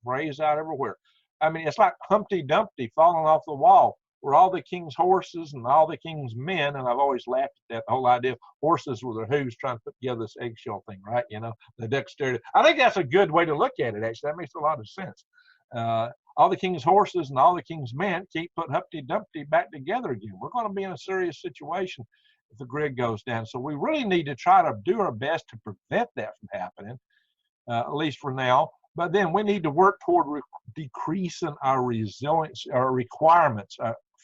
sprays out everywhere. I mean, it's like Humpty Dumpty falling off the wall, where all the king's horses and all the king's men, and I've always laughed at that, the whole idea of horses with their hooves trying to put together this eggshell thing, right? The dexterity. I think that's a good way to look at it, actually. That makes a lot of sense. All the king's horses and all the king's men keep putting Humpty Dumpty back together again. We're going to be in a serious situation if the grid goes down. So we really need to try to do our best to prevent that from happening, at least for now. But then we need to work toward decreasing our resilience, our requirements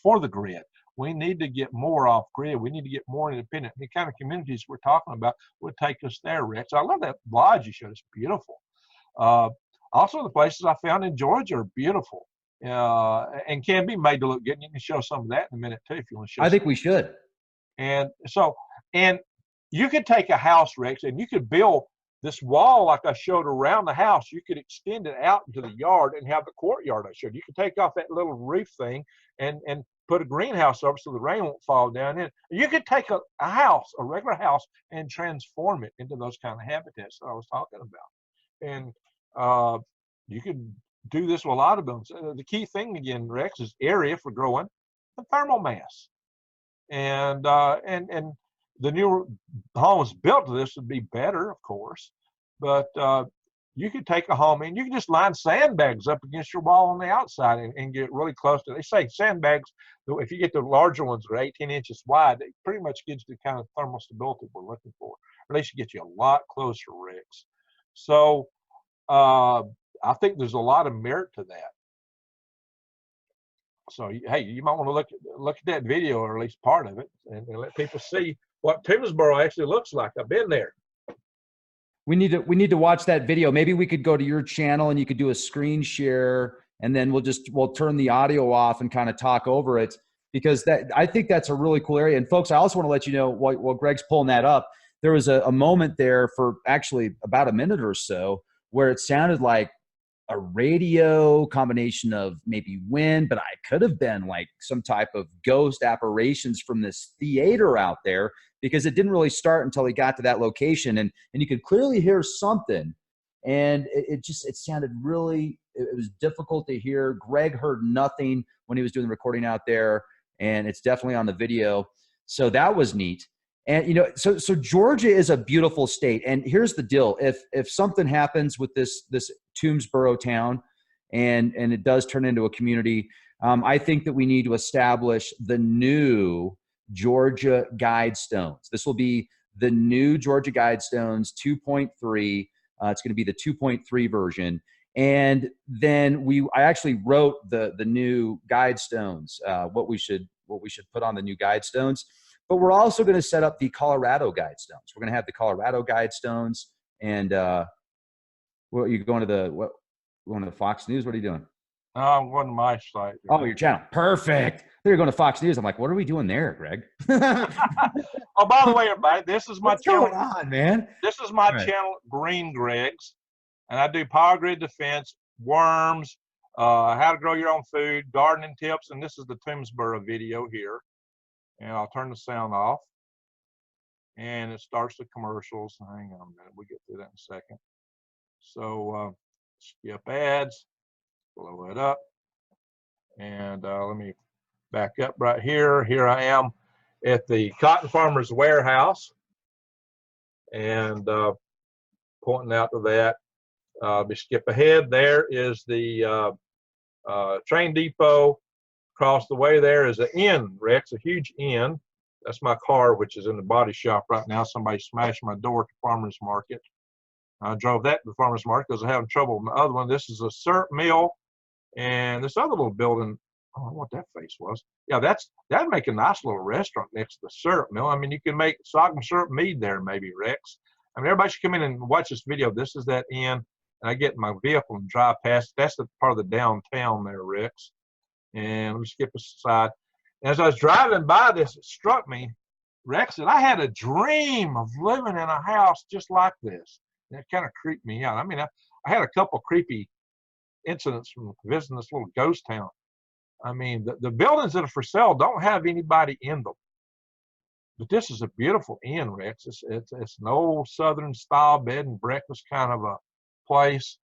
for the grid. We need to get more off grid. We need to get more independent. The kind of communities we're talking about would take us there, Rick. So I love that lodge you showed. It's beautiful. Also, the places I found in Georgia are beautiful and can be made to look good. And you can show some of that in a minute too if you want to show. I think we should. And so, and you could take a house, Rex, and you could build this wall like I showed around the house. You could extend it out into the yard and have the courtyard I showed. You could take off that little roof thing and put a greenhouse over so the rain won't fall down in. You could take a house, a regular house, and transform it into those kind of habitats that I was talking about. And you could do this with a lot of them. So the key thing again, Rex, is area for growing and thermal mass. And the new homes built to this would be better, of course, but you could take a home and you can just line sandbags up against your wall on the outside and get really close to it. They say sandbags, if you get the larger ones that are 18 inches wide, it pretty much gives the kind of thermal stability we're looking for. Or they should get you a lot closer, Ricks. So I think there's a lot of merit to that. So, hey, you might want to look at that video, or at least part of it, and let people see what Toomsboro actually looks like. I've been there. We need to watch that video. Maybe we could go to your channel and you could do a screen share, and then we'll turn the audio off and kind of talk over it, because I think that's a really cool area. And folks, I also want to let you know, while Greg's pulling that up, there was a moment there for actually about a minute or so where it sounded like a radio combination of maybe wind, but I could have been like some type of ghost apparitions from this theater out there, because it didn't really start until he got to that location, and you could clearly hear something, and it sounded really, it was difficult to hear. Greg heard nothing when he was doing the recording out there, and it's definitely on the video. So that was neat. And, you know, so Georgia is a beautiful state. And here's the deal. If something happens with this Toomsboro town and it does turn into a community, I think that we need to establish the new Georgia Guidestones. This will be the new Georgia Guidestones 2.3. It's going to be the 2.3 version. And then I actually wrote the new Guidestones, what we should put on the new Guidestones. But we're also going to set up the Colorado Guidestones. We're going to have the Colorado Guidestones, and well, you going to Fox News? What are you doing? I'm going to my site. Oh, your channel. Perfect. You're going to Fox News. I'm like, what are we doing there, Greg? Oh, by the way, everybody, this is my What's channel. going on, man? This is my channel, Green Greg's, and I do power grid defense, worms, how to grow your own food, gardening tips, and this is the Toomsboro video here. And I'll turn the sound off, and it starts the commercials. Hang on a minute, we'll get to that in a second. So skip ads, blow it up, and let me back up right here. Here I am at the Cotton Farmers Warehouse, and pointing out to that. We skip ahead. There is the train depot. Across the way there is an inn, Rex, a huge inn. That's my car, which is in the body shop right now. Somebody smashed my door at the farmer's market. I drove that to the farmer's market because I'm having trouble with my other one. This is a syrup mill, and this other little building, I don't know what that face was. Yeah, that'd make a nice little restaurant next to the syrup mill. I mean, you can make sorghum syrup mead there, maybe, Rex. I mean, everybody should come in and watch this video. This is that inn, and I get in my vehicle and drive past. That's the part of the downtown there, Rex. And let me skip aside. As I was driving by this, it struck me, Rex, that I had a dream of living in a house just like this. And it kind of creeped me out. I mean, I had a couple creepy incidents from visiting this little ghost town. I mean, the buildings that are for sale don't have anybody in them. But this is a beautiful inn, Rex. It's an old Southern style bed and breakfast kind of a place.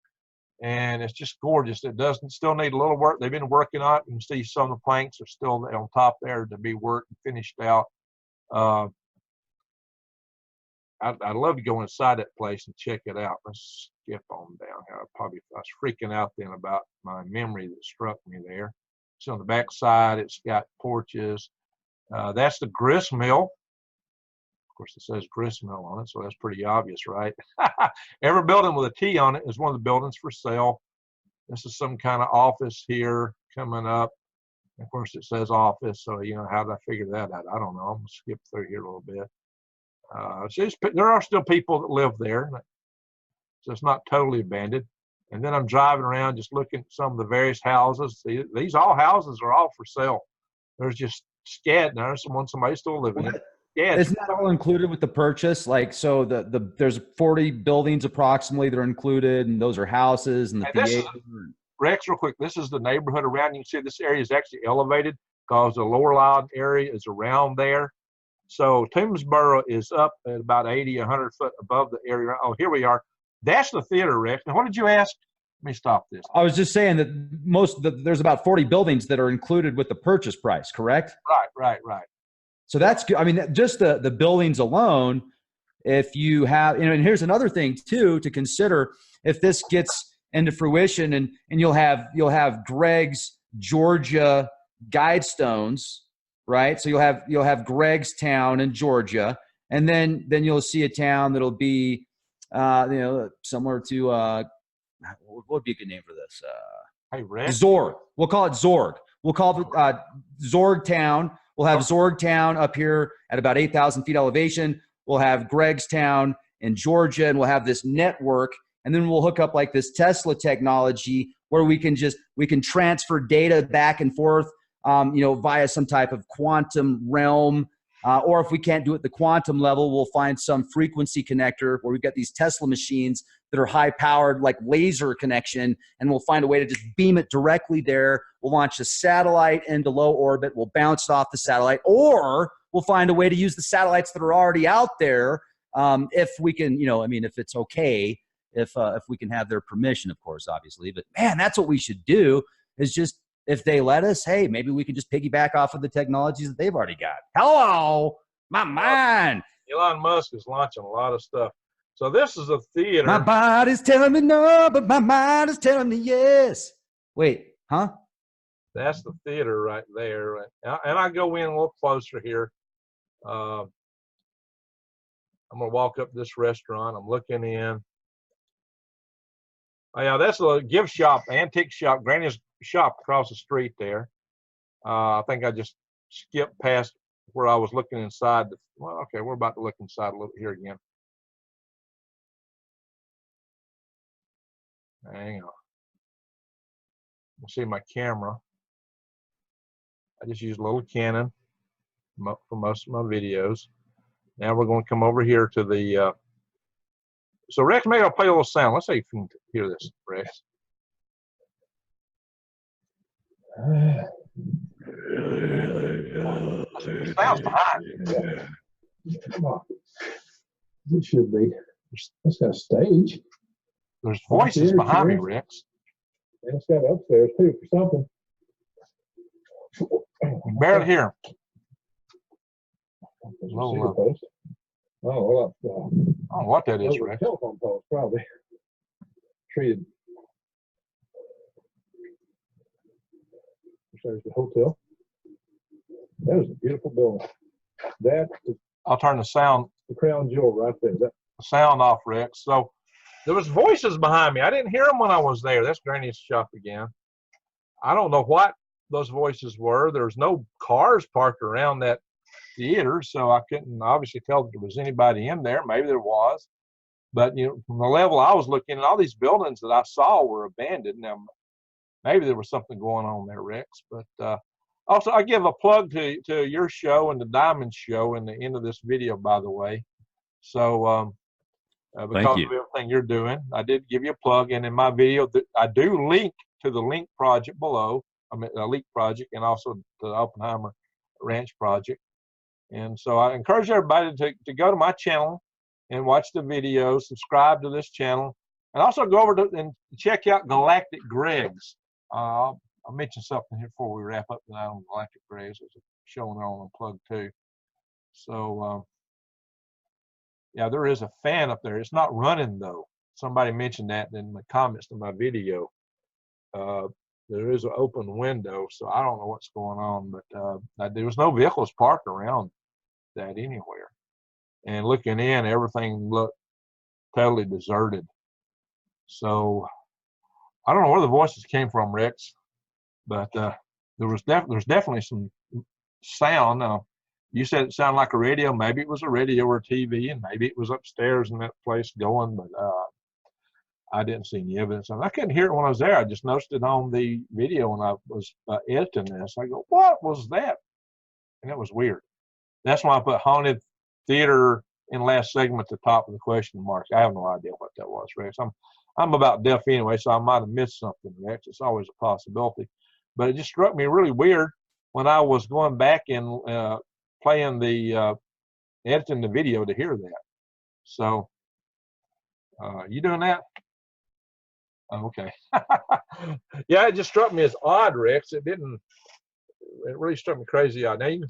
And it's just gorgeous. It doesn't still need a little work. They've been working on it. You can see some of the planks are still on top there to be worked and finished out. I'd love to go inside that place and check it out. Let's skip on down here. I was freaking out then about my memory that struck me there. So on the back side, it's got porches. That's the grist mill. Of course, it says grist mill on it, so that's pretty obvious, right? Every building with a T on it is one of the buildings for sale. This is some kind of office here coming up. Of course, it says office, so, you know, how did I figure that out? I don't know. I'm going to skip through here a little bit. There are still people that live there, so it's not totally abandoned. And then I'm driving around just looking at some of the various houses. See, these houses are all for sale. There's just scat now. Somebody's still living in it. Yeah, isn't that all included with the purchase? Like, so there's 40 buildings approximately that are included, and those are houses and the theater. Rex, real quick, this is the neighborhood around. You can see this area is actually elevated because the lower lot area is around there. So Toomsboro is up at about 80, 100 foot above the area. Oh, here we are. That's the theater, Rex. Now, what did you ask? Let me stop this. I was just saying that there's about 40 buildings that are included with the purchase price, correct? Right. So that's good. I mean, just the buildings alone, if you have, you know, and here's another thing too to consider. If this gets into fruition, and you'll have Greg's Georgia Guidestones, right? So you'll have Greg's town in Georgia, and then you'll see a town that'll be, you know, similar to what would be a good name for this? Hey, Rex. Zorg. We'll call it Zorg. We'll call it Zorg Town. We'll have Zorg Town up here at about 8,000 feet elevation. We'll have Greg's Town in Georgia, and we'll have this network, and then we'll hook up like this Tesla technology where we can transfer data back and forth, via some type of quantum realm. Or if we can't do it at the quantum level, we'll find some frequency connector where we've got these Tesla machines that are high powered, like laser connection, and we'll find a way to just beam it directly there. We'll launch a satellite into low orbit. We'll bounce it off the satellite, or we'll find a way to use the satellites that are already out there. If we can, if it's okay, if we can have their permission, of course, obviously. But man, that's what we should do, is just, if they let us, hey, maybe we can just piggyback off of the technologies that they've already got. Hello, my mind. Elon Musk is launching a lot of stuff. So this is a theater. My body's telling me no, but my mind is telling me yes. Wait, huh? That's the theater right there. And I go in a little closer here. I'm going to walk up this restaurant. I'm looking in. Oh, yeah, that's a gift shop, antique shop, Granny's shop across the street there. I think I just skipped past where I was looking inside. Well, okay, we're about to look inside a little here again. Hang on. You'll see my camera. I just use a little Canon for most of my videos. Now we're going to come over here to the so Rex, maybe I'll play a little sound. Let's see if you can hear this, Rex. Sounds behind. Come on. It should be. It's got a stage. There's voices behind me, Rex. And it's got upstairs too for something. You can barely hear them. Post. Oh, well, I don't know what that is, Rex. Telephone poles, probably. Treated. There's the hotel. That was a beautiful building. That is I'll turn the sound. the crown jewel right there. That, Sound off, Rex. So there was voices behind me. I didn't hear them when I was there. That's Granny's shop again. I don't know what those voices were. There's no cars parked around that theater, so I couldn't obviously tell if there was anybody in there. Maybe there was, but from the level I was looking at, all these buildings that I saw were abandoned. Now maybe there was something going on there, Rex. But also, I give a plug to your show and the Diamond Show in the end of this video, by the way. So because of everything you're doing, I did give you a plug, and in my video, I do link to the Link project below. I mean, the Leak project, and also the Oppenheimer Ranch project. And so I encourage everybody to go to my channel and watch the videos, subscribe to this channel, and also go over and check out Galactic Greg's. I'll mention something here before we wrap up tonight on Galactic Greg's. There's a show on there on Unplugged too. So yeah, there is a fan up there. It's not running though. Somebody mentioned that in the comments to my video. There is an open window, so I don't know what's going on, but there was no vehicles parked around that anywhere. And looking in, everything looked totally deserted. So I don't know where the voices came from, Rex, but there's definitely some sound. You said it sounded like a radio. Maybe it was a radio or a TV, and maybe it was upstairs in that place going, but I didn't see any evidence of it. I couldn't hear it when I was there. I just noticed it on the video when I was editing this. I go, what was that? And it was weird. That's why I put haunted theater in last segment at the top of the question mark. I have no idea what that was, Rex. I'm about deaf anyway, so I might have missed something, Rex. It's always a possibility. But it just struck me really weird when I was going back and playing the editing the video to hear that. So you doing that? Oh, okay. Yeah, it just struck me as odd, Rex. It really struck me crazy odd. Now you can.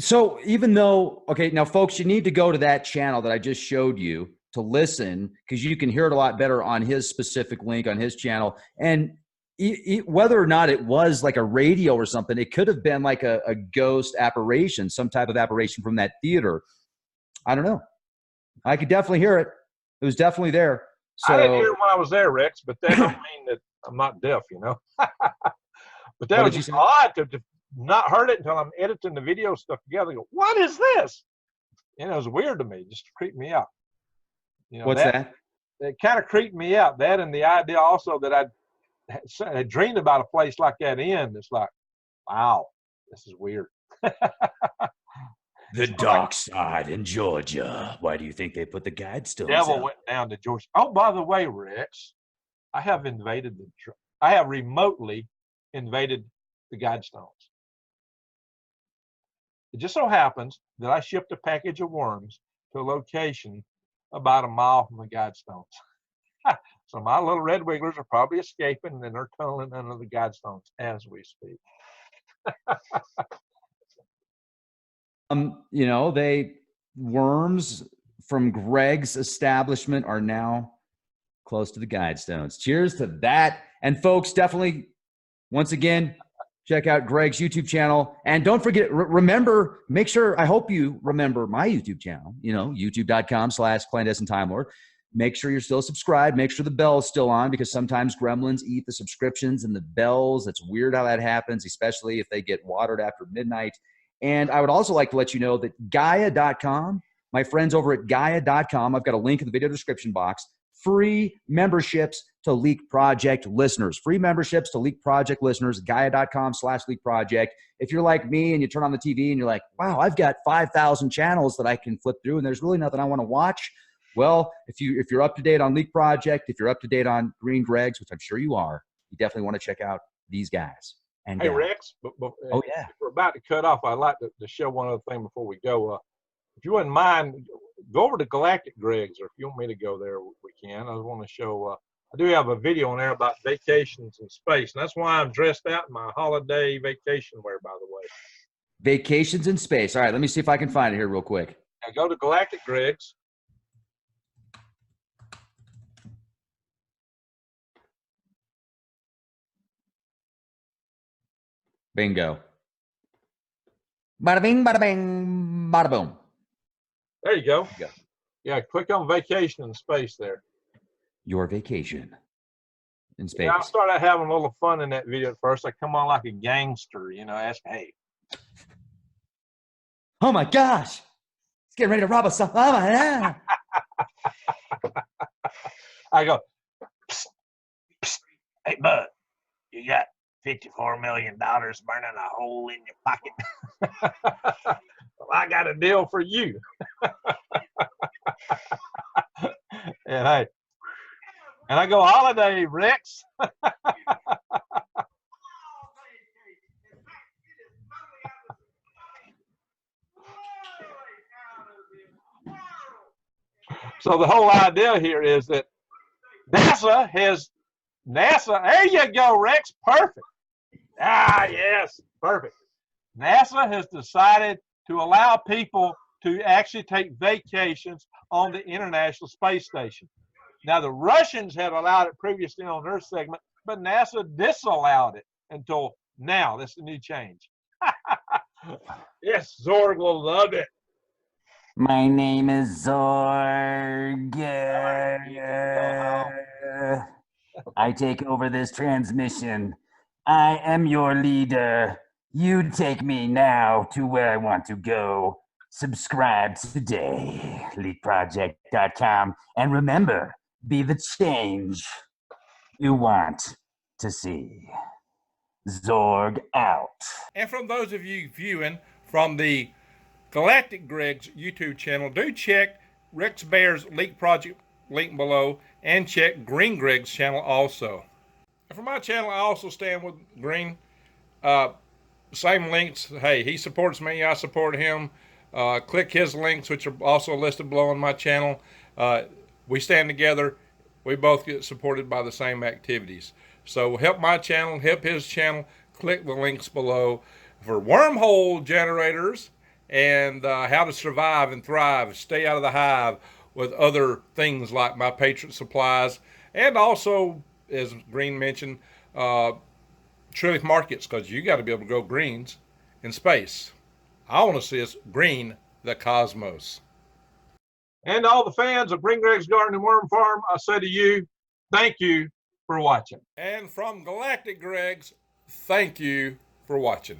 So even though, okay, now folks, you need to go to that channel that I just showed you to listen, because you can hear it a lot better on his specific link on his channel. And whether or not it was like a radio or something, it could have been like a ghost apparition, some type of apparition from that theater. I don't know. I could definitely hear it. It was definitely there. So, I didn't hear it when I was there, Rex, but that don't mean that I'm not deaf, But that was just odd to not heard it until I'm editing the video stuff together. Go, what is this? and it was weird to me, just creeped me out. You know, What's that? It kind of creeped me out. That and the idea also that I dreamed about a place like that in. It's like, wow, this is weird. The dark side in Georgia. Why do you think they put the guidestones Devil out? went down to Georgia. Oh, by the way, Rex, I have remotely invaded the Guidestones. It just so happens that I shipped a package of worms to a location about a mile from the Guidestones. So my little red wigglers are probably escaping and they're tunneling under the Guidestones as we speak. You know, worms from Greg's establishment are now close to the Guidestones. Cheers to that. And folks, definitely, once again, check out Greg's YouTube channel. And don't forget, remember, make sure, I hope you remember my YouTube channel, you know, youtube.com/clandestine Time Lord. Make sure you're still subscribed. Make sure the bell's still on, because sometimes gremlins eat the subscriptions and the bells. It's weird how that happens, especially if they get watered after midnight. And I would also like to let you know that Gaia.com, my friends over at Gaia.com, I've got a link in the video description box, free memberships to Leak Project listeners. Free memberships to Leak Project listeners, Gaia.com/Leak Project. If you're like me and you turn on the TV and you're like, wow, I've got 5,000 channels that I can flip through and there's really nothing I want to watch. Well, if you're up to date on Leak Project, if you're up to date on Green Greg's, which I'm sure you are, you definitely want to check out these guys. And hey, Rex, oh yeah, if we're about to cut off, I'd like to show one other thing before we go. If you wouldn't mind, go over to Galactic Greg's, or if you want me to go there, we can. I want to show, I do have a video on there about vacations in space, and that's why I'm dressed out in my holiday vacation wear, by the way. Vacations in space. All right, let me see if I can find it here real quick. Now go to Galactic Greg's. Bingo. Bada bing, bada bing, bada boom. There you go. Yeah, click on vacation in space there. Your vacation in space. Yeah, I started having a little fun in that video at first. I come on like a gangster, you know, ask, hey. Oh my gosh. It's getting ready to rob us. Oh my God. I go, psst, psst, hey, bud, you got $54 million burning a hole in your pocket. Well, I got a deal for you. And I go, holiday, Rex. So the whole idea here is that NASA, there you go, Rex, perfect. Ah, yes, perfect. NASA has decided to allow people to actually take vacations on the International Space Station. Now, the Russians had allowed it previously on their segment, but NASA disallowed it until now. That's the new change. Yes, Zorg will love it. My name is Zorg. I take over this transmission. I am your leader. You take me now to where I want to go. Subscribe today, leakproject.com. And remember, be the change you want to see. Zorg out. And from those of you viewing from the Galactic Greg's YouTube channel, do check Rex Bear's Leak Project link below, and check Green Greg's channel also. And for my channel, I also stand with Green. Same links. Hey, he supports me, I support him. Click his links, which are also listed below on my channel. We stand together. We both get supported by the same activities. So help my channel, help his channel. Click the links below for wormhole generators and how to survive and thrive, stay out of the hive, with other things like my Patriot supplies, and also, as Green mentioned, Trillium markets, because you got to be able to grow greens in space. I want to see us green the cosmos. And all the fans of Green Greg's Garden and Worm Farm, I say to you, thank you for watching. And from Galactic Greg's, thank you for watching.